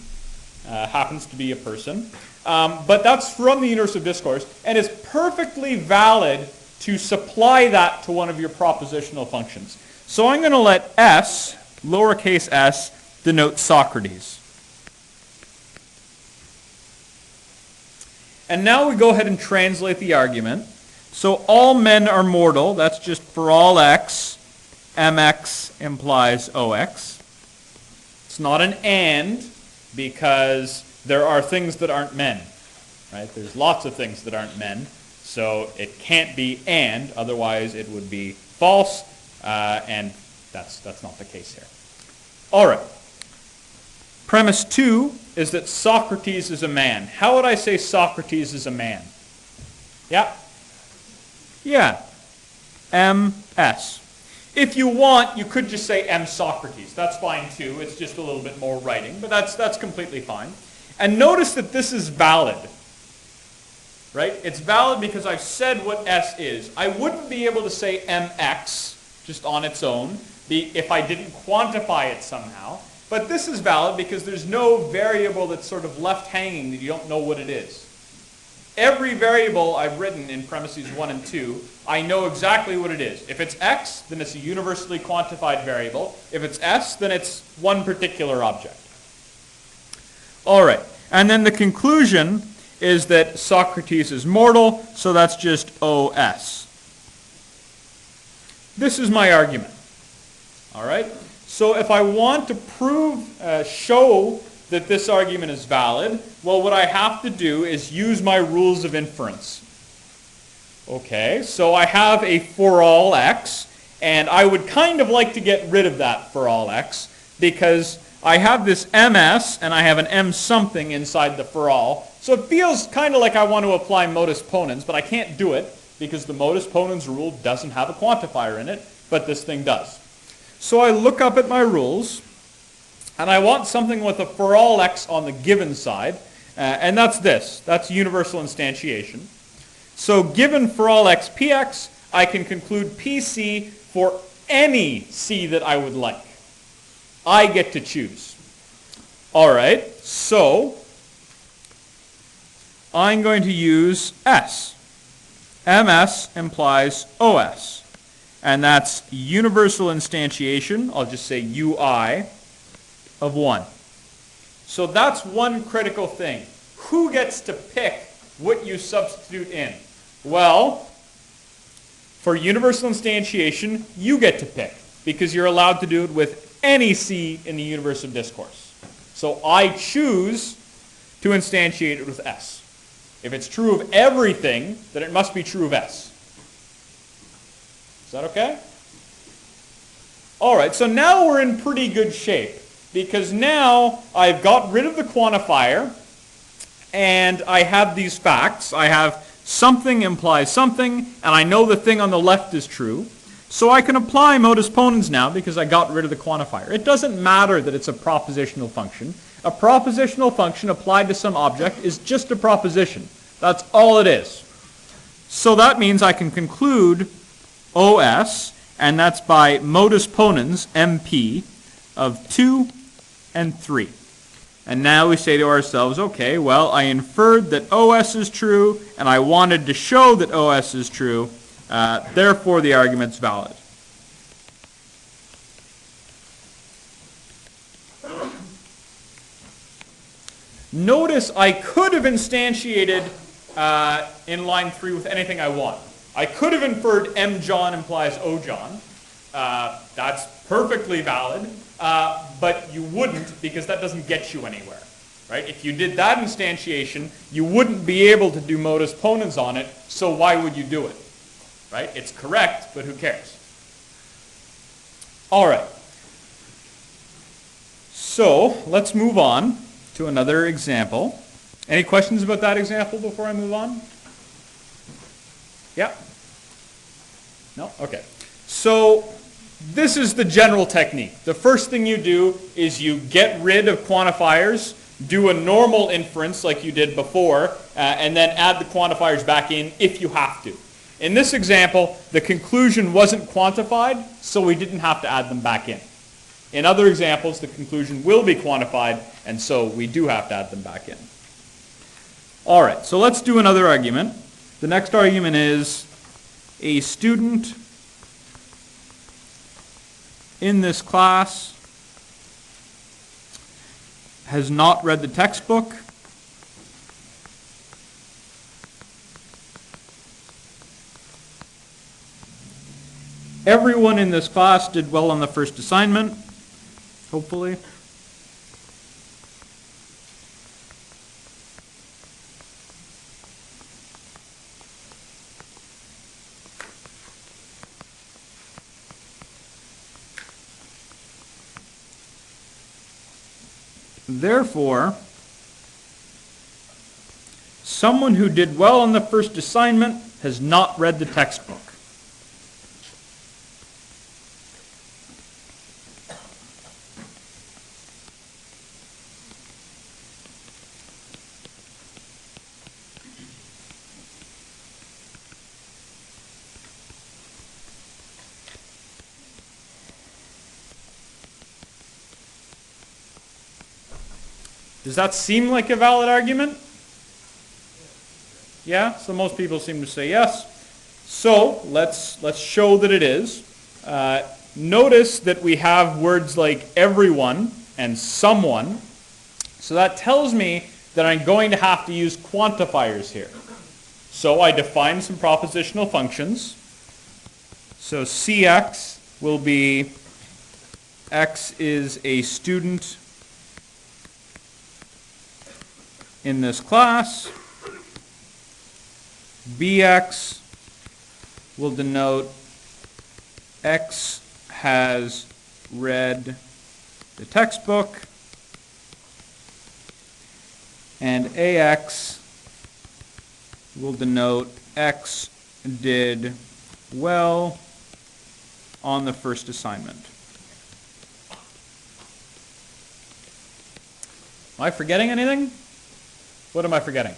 Happens to be a person. But that's from the universe of discourse, and it's perfectly valid to supply that to one of your propositional functions. So I'm going to let s, lowercase s, denote Socrates. And now we go ahead and translate the argument. So all men are mortal. That's just for all x. mx implies ox. It's not an and, because there are things that aren't men, right? There's lots of things that aren't men, so it can't be and, otherwise it would be false, and that's not the case here. All right. Premise 2 is that Socrates is a man. How would I say Socrates is a man? Yeah? Yeah. M-S. If you want, you could just say M Socrates. That's fine too. It's just a little bit more writing, but that's completely fine. And notice that this is valid. right? It's valid because I've said what S is. I wouldn't be able to say mx just on its own if I didn't quantify it somehow. But this is valid because there's no variable that's sort of left hanging that you don't know what it is. Every variable I've written in premises 1 and 2, I know exactly what it is. If it's x, then it's a universally quantified variable. If it's s, then it's one particular object. All right, and then the conclusion is that Socrates is mortal, so that's just OS. This is my argument. All right, so if I want to show that this argument is valid, well, what I have to do is use my rules of inference. Okay, so I have a for all x, and I would kind of like to get rid of that for all x, because I have this ms, and I have an m something inside the for all, so it feels kind of like I want to apply modus ponens, but I can't do it, because the modus ponens rule doesn't have a quantifier in it, but this thing does. So I look up at my rules, and I want something with a for all x on the given side, and that's this. That's universal instantiation. So given for all x px, I can conclude pc for any c that I would like. I get to choose. All right, so I'm going to use s. ms implies os, and that's universal instantiation. I'll just say ui of 1. So that's one critical thing. Who gets to pick what you substitute in? Well, for universal instantiation, you get to pick, because you're allowed to do it with any C in the universe of discourse. So I choose to instantiate it with S. If it's true of everything, then it must be true of S. Is that okay? All right, so now we're in pretty good shape, because now I've got rid of the quantifier, and I have these facts. I have something implies something, and I know the thing on the left is true. So I can apply modus ponens now because I got rid of the quantifier. It doesn't matter that it's a propositional function. A propositional function applied to some object is just a proposition. That's all it is. So that means I can conclude OS, and that's by modus ponens, MP, of 2 and 3. And now we say to ourselves, okay, well, I inferred that OS is true, and I wanted to show that OS is true, therefore the argument's valid. Notice I could have instantiated in line 3 with anything I want. I could have inferred M John implies O John. That's perfectly valid, but you wouldn't, because that doesn't get you anywhere. Right? If you did that instantiation, you wouldn't be able to do modus ponens on it, so why would you do it? Right? It's correct, but who cares? All right. So let's move on to another example. Any questions about that example before I move on? Yeah? No? Okay. So this is the general technique. The first thing you do is you get rid of quantifiers, do a normal inference like you did before, and then add the quantifiers back in if you have to. In this example, the conclusion wasn't quantified, so we didn't have to add them back in. In other examples, the conclusion will be quantified, and so we do have to add them back in. All right, so let's do another argument. The next argument is a student in this class has not read the textbook. Everyone in this class did well on the first assignment, hopefully. Therefore, someone who did well on the first assignment has not read the textbook. Does that seem like a valid argument? Yeah, so most people seem to say yes. So let's show that it is. Notice that we have words like everyone and someone. So that tells me that I'm going to have to use quantifiers here. So I define some propositional functions. So Cx will be x is a student in this class. Bx will denote x has read the textbook. And ax will denote x did well on the first assignment. Am I forgetting anything? What am I forgetting?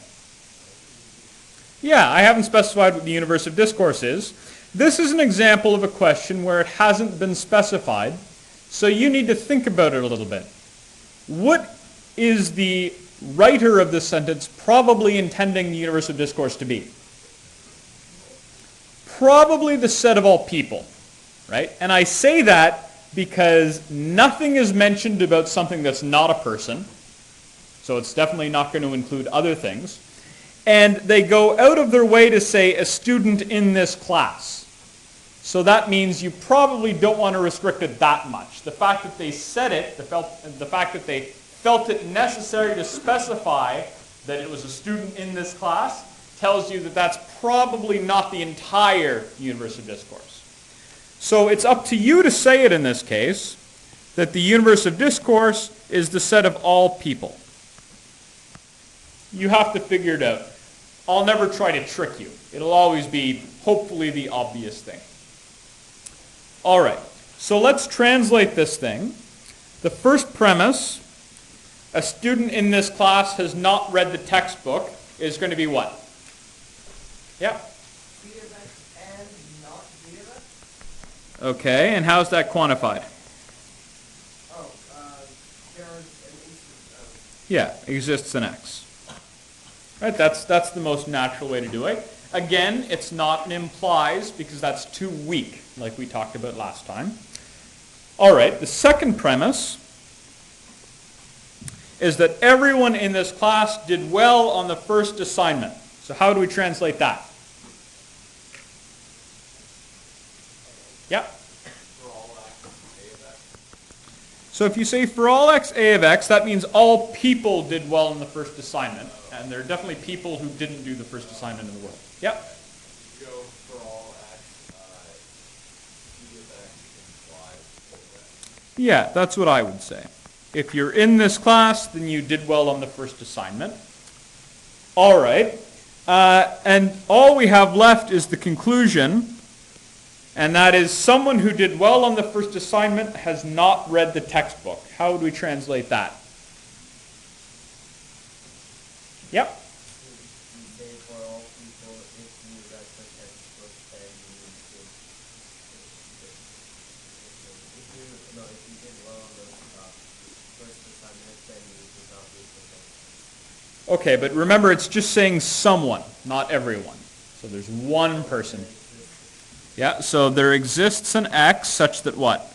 Yeah, I haven't specified what the universe of discourse is. This is an example of a question where it hasn't been specified, so you need to think about it a little bit. What is the writer of this sentence probably intending the universe of discourse to be? Probably the set of all people, right? And I say that because nothing is mentioned about something that's not a person, so it's definitely not going to include other things. And they go out of their way to say a student in this class. So that means you probably don't want to restrict it that much. The fact that they said it, the fact that they felt it necessary to specify that it was a student in this class tells you that that's probably not the entire universe of discourse. So it's up to you to say it in this case, that the universe of discourse is the set of all people. You have to figure it out. I'll never try to trick you. It'll always be, hopefully, the obvious thing. All right, so let's translate this thing. The first premise, a student in this class has not read the textbook, is going to be what? Yeah? B of x and not B of x? Okay, and how's that quantified? Oh, there's an instance of... Yeah, exists in x. Right, that's the most natural way to do it. Again, it's not an implies because that's too weak, like we talked about last time. All right, the second premise is that everyone in this class did well on the first assignment. So how do we translate that? Yeah? For all x, a of x. So if you say for all x, a of x, that means all people did well in the first assignment. And there are definitely people who didn't do the first assignment in the world. Yep? Go for all x, b of x implies a of x. Yeah, that's what I would say. If you're in this class, then you did well on the first assignment. All right. And all we have left is the conclusion, and that is someone who did well on the first assignment has not read the textbook. How would we translate that? Yep. You say for all people, if you read the textbook, then if you did well on the first assignment, then you did not read the textbook. Okay, but remember it's just saying someone, not everyone. So there's one person. Yeah, so there exists an x such that what?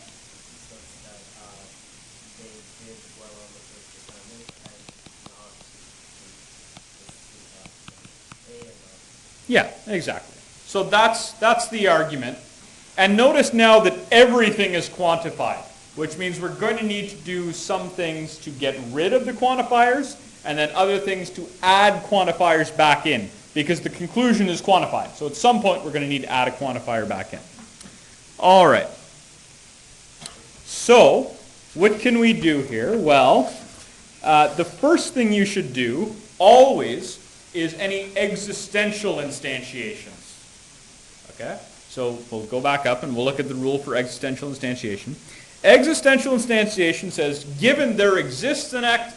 Yeah, exactly. So that's the argument. And notice now that everything is quantified, which means we're going to need to do some things to get rid of the quantifiers and then other things to add quantifiers back in, because the conclusion is quantified. So at some point we're going to need to add a quantifier back in. All right. So what can we do here? Well, the first thing you should do always is any existential instantiations. Okay? So we'll go back up and we'll look at the rule for existential instantiation. Existential instantiation says, given there exists an x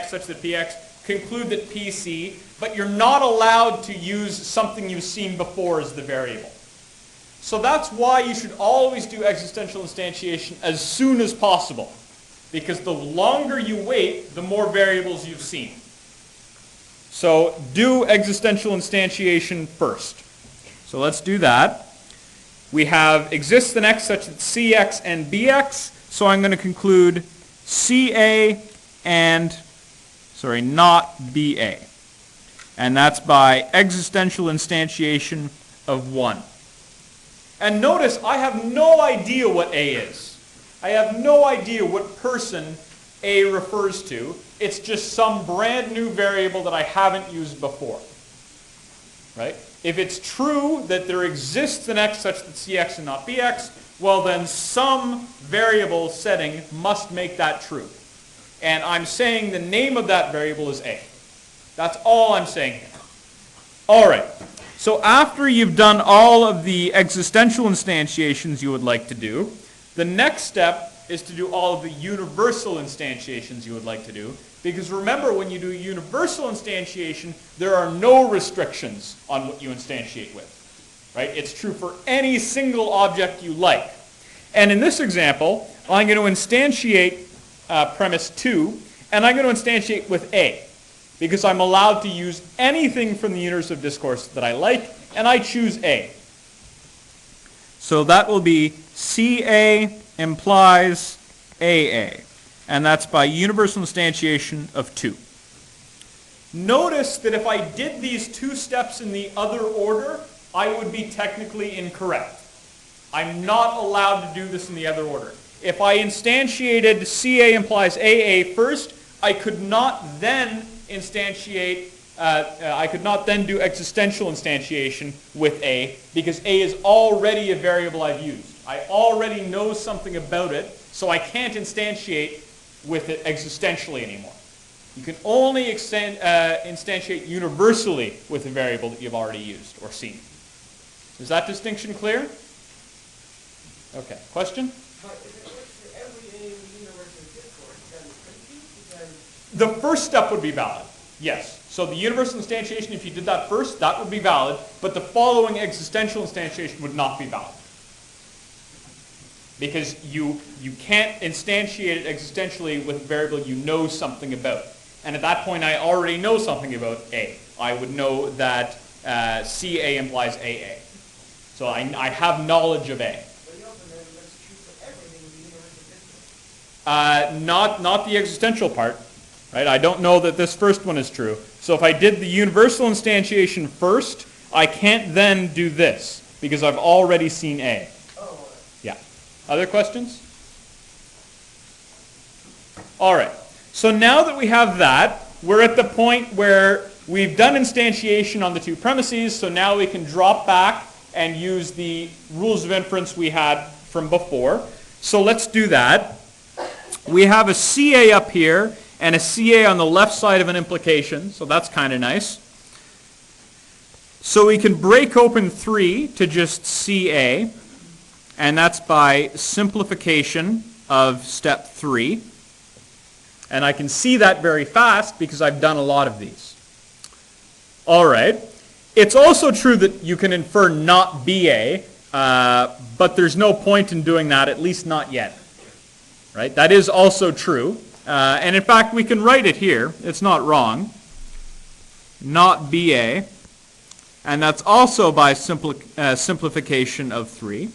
such that px, conclude that pc, but you're not allowed to use something you've seen before as the variable. So that's why you should always do existential instantiation as soon as possible. because the longer you wait, the more variables you've seen. So do existential instantiation first. So let's do that. We have exists an x such that cx and bx, so I'm going to conclude ca and, not ba. And that's by existential instantiation of 1. And notice I have no idea what A is. I have no idea what person A refers to. It's just some brand new variable that I haven't used before. Right? If it's true that there exists an x such that cx and not bx, well then some variable setting must make that true. And I'm saying the name of that variable is A. That's all I'm saying here. All right. So after you've done all of the existential instantiations you would like to do, the next step is to do all of the universal instantiations you would like to do. Because remember, when you do universal instantiation, there are no restrictions on what you instantiate with. Right? It's true for any single object you like. And in this example, I'm going to instantiate premise 2, and I'm going to instantiate with A. Because I'm allowed to use anything from the universe of discourse that I like, and I choose A. So that will be CA implies AA. And that's by universal instantiation of 2. Notice that if I did these two steps in the other order, I would be technically incorrect. I'm not allowed to do this in the other order. If I instantiated CA implies AA first, I could not then instantiate, I could not then do existential instantiation with A, because A is already a variable I've used. I already know something about it, so I can't instantiate with it existentially anymore. You can only instantiate universally with a variable that you've already used or seen. Is that distinction clear? Okay. Question? But if it works for every A in the universe of discourse, then it could be, because The first step would be valid. Yes. So the universal instantiation, if you did that first, that would be valid, but the following existential instantiation would not be valid. Because you can't instantiate it existentially with a variable you know something about. And at that point, I already know something about A. I would know that CA implies AA. So I have knowledge of A. but you also know that's true for everything in the universe of discourse. Not the existential part. Right? I don't know that this first one is true. So if I did the universal instantiation first, I can't then do this, because I've already seen A. Oh, Yeah. Other questions? All right. So now that we have that, we're at the point where we've done instantiation on the two premises, so now we can drop back and use the rules of inference we had from before. So let's do that. We have a CA up here and a CA on the left side of an implication, so that's kind of nice. So we can break open 3 to just CA, and that's by simplification of step 3. And I can see that very fast because I've done a lot of these. All right. It's also true that you can infer not BA, but there's no point in doing that, at least not yet. Right? That is also true. And in fact, we can write it here. It's not wrong. Not BA. And that's also by simplification of 3.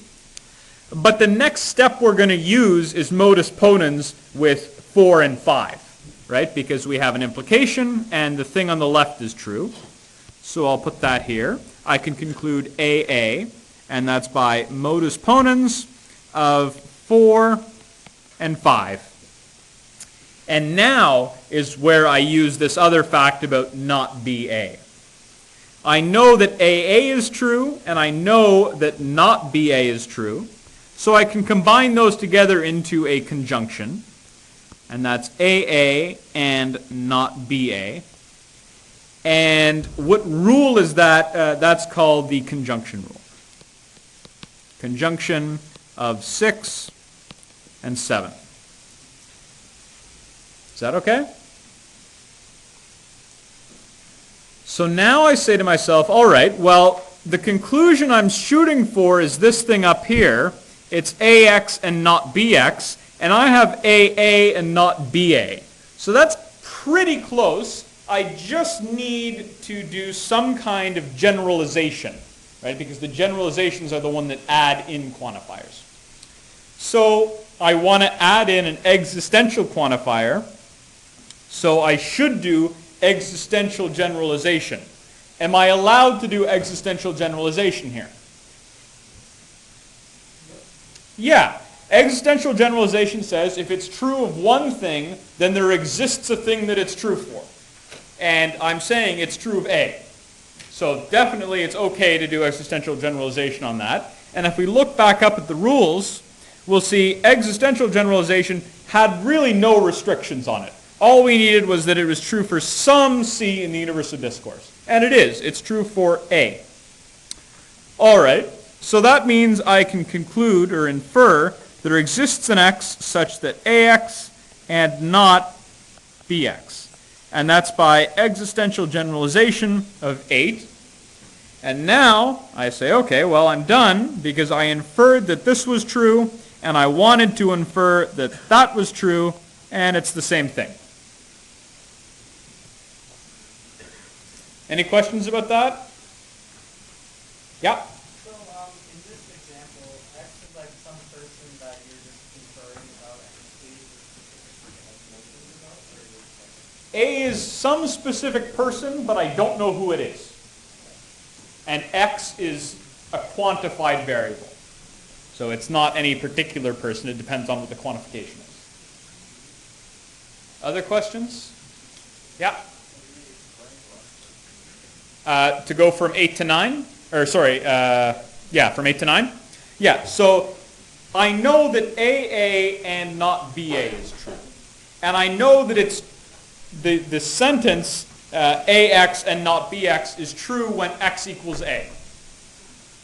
But the next step we're going to use is modus ponens with 4 and 5. Right? Because we have an implication and the thing on the left is true. So I'll put that here. I can conclude AA. And that's by modus ponens of 4 and 5. And now is where I use this other fact about not BA. I know that AA is true, and I know that not BA is true. So I can combine those together into a conjunction. And that's AA and not BA. And what rule is that? That's called the conjunction rule. Conjunction of 6 and 7. Is that okay? So now I say to myself, all right, well, the conclusion I'm shooting for is this thing up here. It's AX and not BX. And I have AA and not BA. So that's pretty close. I just need to do some kind of generalization, right? Because the generalizations are the one that add in quantifiers. So I want to add in an existential quantifier. So I should do existential generalization. Am I allowed to do existential generalization here? Yeah. Existential generalization says if it's true of one thing, then there exists a thing that it's true for. And I'm saying it's true of A. So definitely it's okay to do existential generalization on that. And if we look back up at the rules, we'll see existential generalization had really no restrictions on it. All we needed was that it was true for some C in the universe of discourse. And it is. It's true for A. All right. So that means I can conclude or infer that there exists an X such that AX and not BX. And that's by existential generalization of 8. And now I say, okay, well, I'm done because I inferred that this was true and I wanted to infer that that was true, and it's the same thing. Any questions about that? Yeah? So, in this example, X is like some person that you're just inferring about, and A is some specific person that you're A is some specific person, but I don't know who it is. And X is a quantified variable. So it's not any particular person. It depends on what the quantification is. Other questions? Yeah? To go from 8 to 9? Or sorry, yeah, from 8 to 9? Yeah, so I know that AA and not BA is true. And I know that it's the sentence AX and not BX is true when X equals A.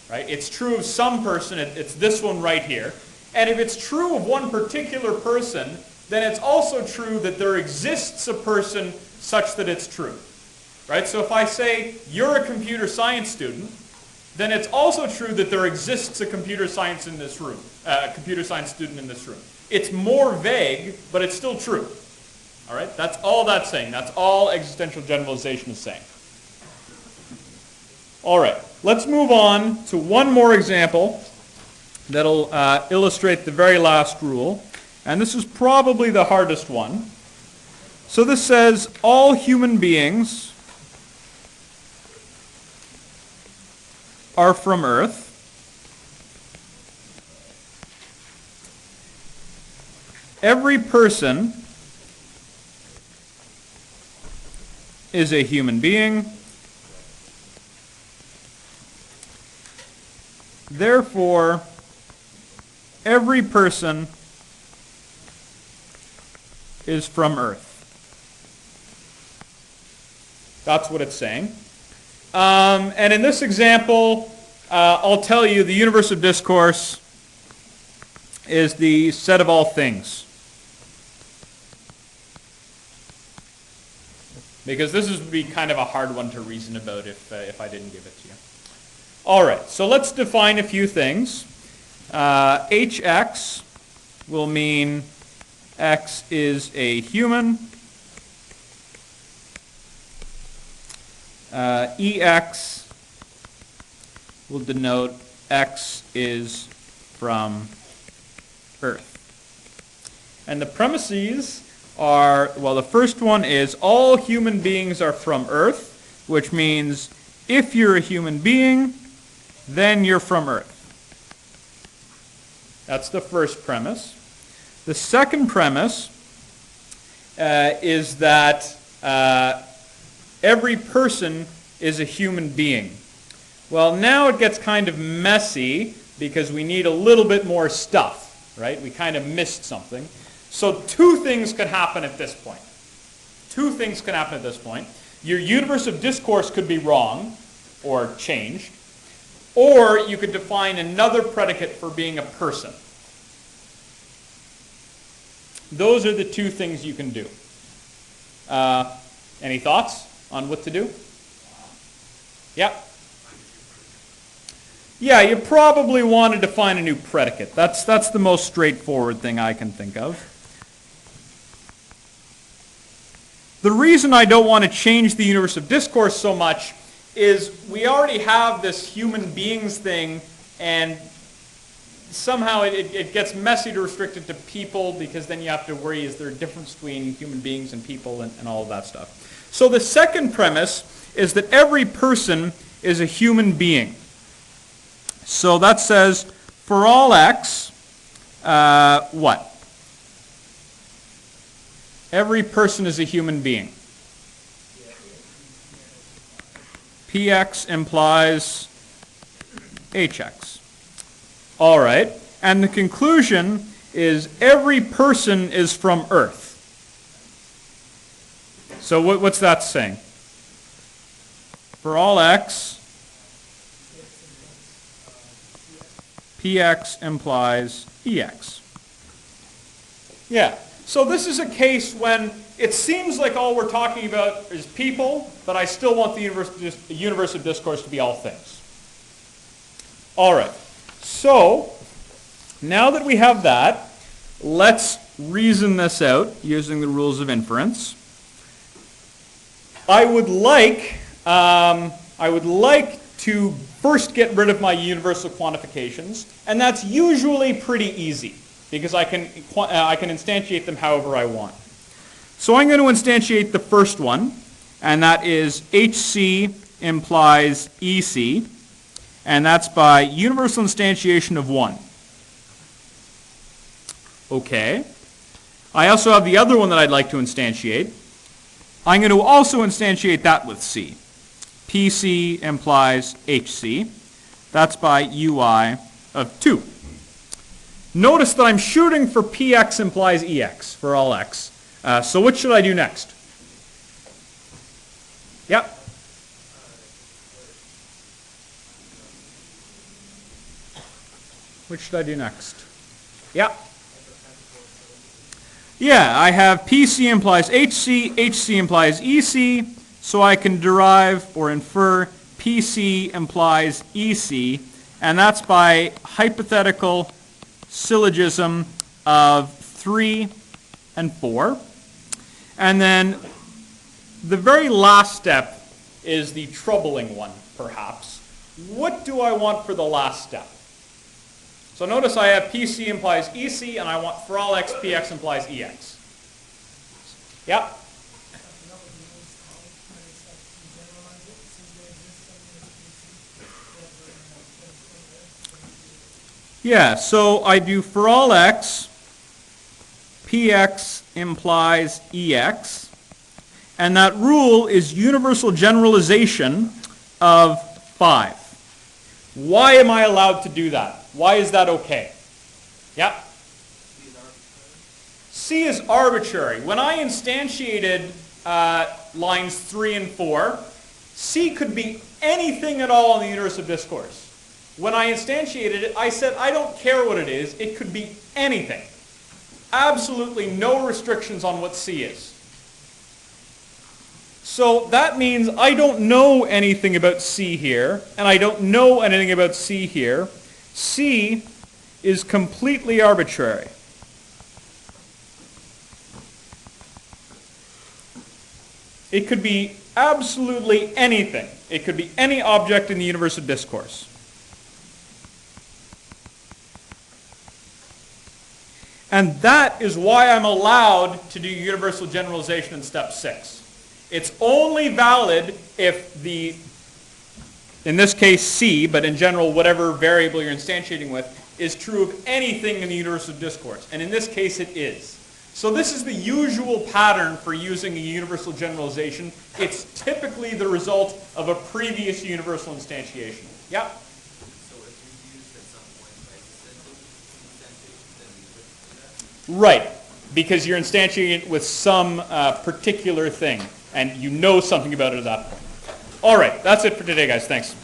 Right? It's true of some person. It's this one right here. And if it's true of one particular person, then it's also true that there exists a person such that it's true. Right? So if I say you're a computer science student, then it's also true that there exists a computer science in this room, a computer science student in this room. It's more vague, but it's still true. All right? That's all that's saying. That's all existential generalization is saying. All right. Let's move on to one more example that'll illustrate the very last rule. And this is probably the hardest one. So this says all human beings are from Earth. Every person is a human being. Therefore, every person is from Earth. That's what it's saying. And in this example, I'll tell you the universe of discourse is the set of all things. Because this would be kind of a hard one to reason about if I didn't give it to you. All right, so let's define a few things. HX will mean X is a human. EX will denote X is from Earth. And the premises are, well, the first one is all human beings are from Earth, which means if you're a human being, then you're from Earth. That's the first premise. The second premise is that every person is a human being. Well, now it gets kind of messy because we need a little bit more stuff, right? We kind of missed something. So two things could happen at this point. Two things can happen at this point. Your universe of discourse could be wrong or changed, or you could define another predicate for being a person. Those are the two things you can do. Any thoughts on what to do? Yeah. Yeah, you probably want to define a new predicate. That's the most straightforward thing I can think of. The reason I don't want to change the universe of discourse so much is we already have this human beings thing, and somehow it gets messy to restrict it to people, because then you have to worry, is there a difference between human beings and people and all of that stuff. So the second premise is that every person is a human being. So that says for all x, what? Every person is a human being. Px implies hx. All right. And the conclusion is every person is from Earth. So what's that saying? For all x, Px implies Ex. Yeah. So this is a case when it seems like all we're talking about is people, but I still want the universe of discourse to be all things. All right. So now that we have that, let's reason this out using the rules of inference. I would like to first get rid of my universal quantifications, and that's usually pretty easy because I can instantiate them however I want. So I'm going to instantiate the first one, and that is HC implies EC, and that's by universal instantiation of 1. Okay. I also have the other one that I'd like to instantiate. I'm going to also instantiate that with C. PC implies HC. That's by UI of 2. Notice that I'm shooting for PX implies EX for all x. So what should I do next? Yep. What should I do next? Yep. Yeah, I have PC implies HC, HC implies EC, so I can derive or infer PC implies EC, and that's by hypothetical syllogism of 3 and 4. And then the very last step is the troubling one, perhaps. What do I want for the last step? So notice I have PC implies EC, and I want for all x, PX implies EX. Yep. Yeah, so I do for all x, PX implies EX, and that rule is universal generalization of 5. Why am I allowed to do that? Why is that okay? Yeah? C is arbitrary. When I instantiated lines 3 and 4, C could be anything at all in the universe of discourse. When I instantiated it, I said, I don't care what it is. It could be anything. Absolutely no restrictions on what C is. So that means I don't know anything about C here, and I don't know anything about C here. C is completely arbitrary. It could be absolutely anything. It could be any object in the universe of discourse. And that is why I'm allowed to do universal generalization in step 6. It's only valid if in this case C, but in general whatever variable you're instantiating with, is true of anything in the universe of discourse. And in this case it is. So this is the usual pattern for using a universal generalization. It's typically the result of a previous universal instantiation. Yeah? So if you use at some point by instantiation, then we would do that? Right. Because you're instantiating it with some particular thing, and you know something about it at that point. All right, that's it for today, guys. Thanks.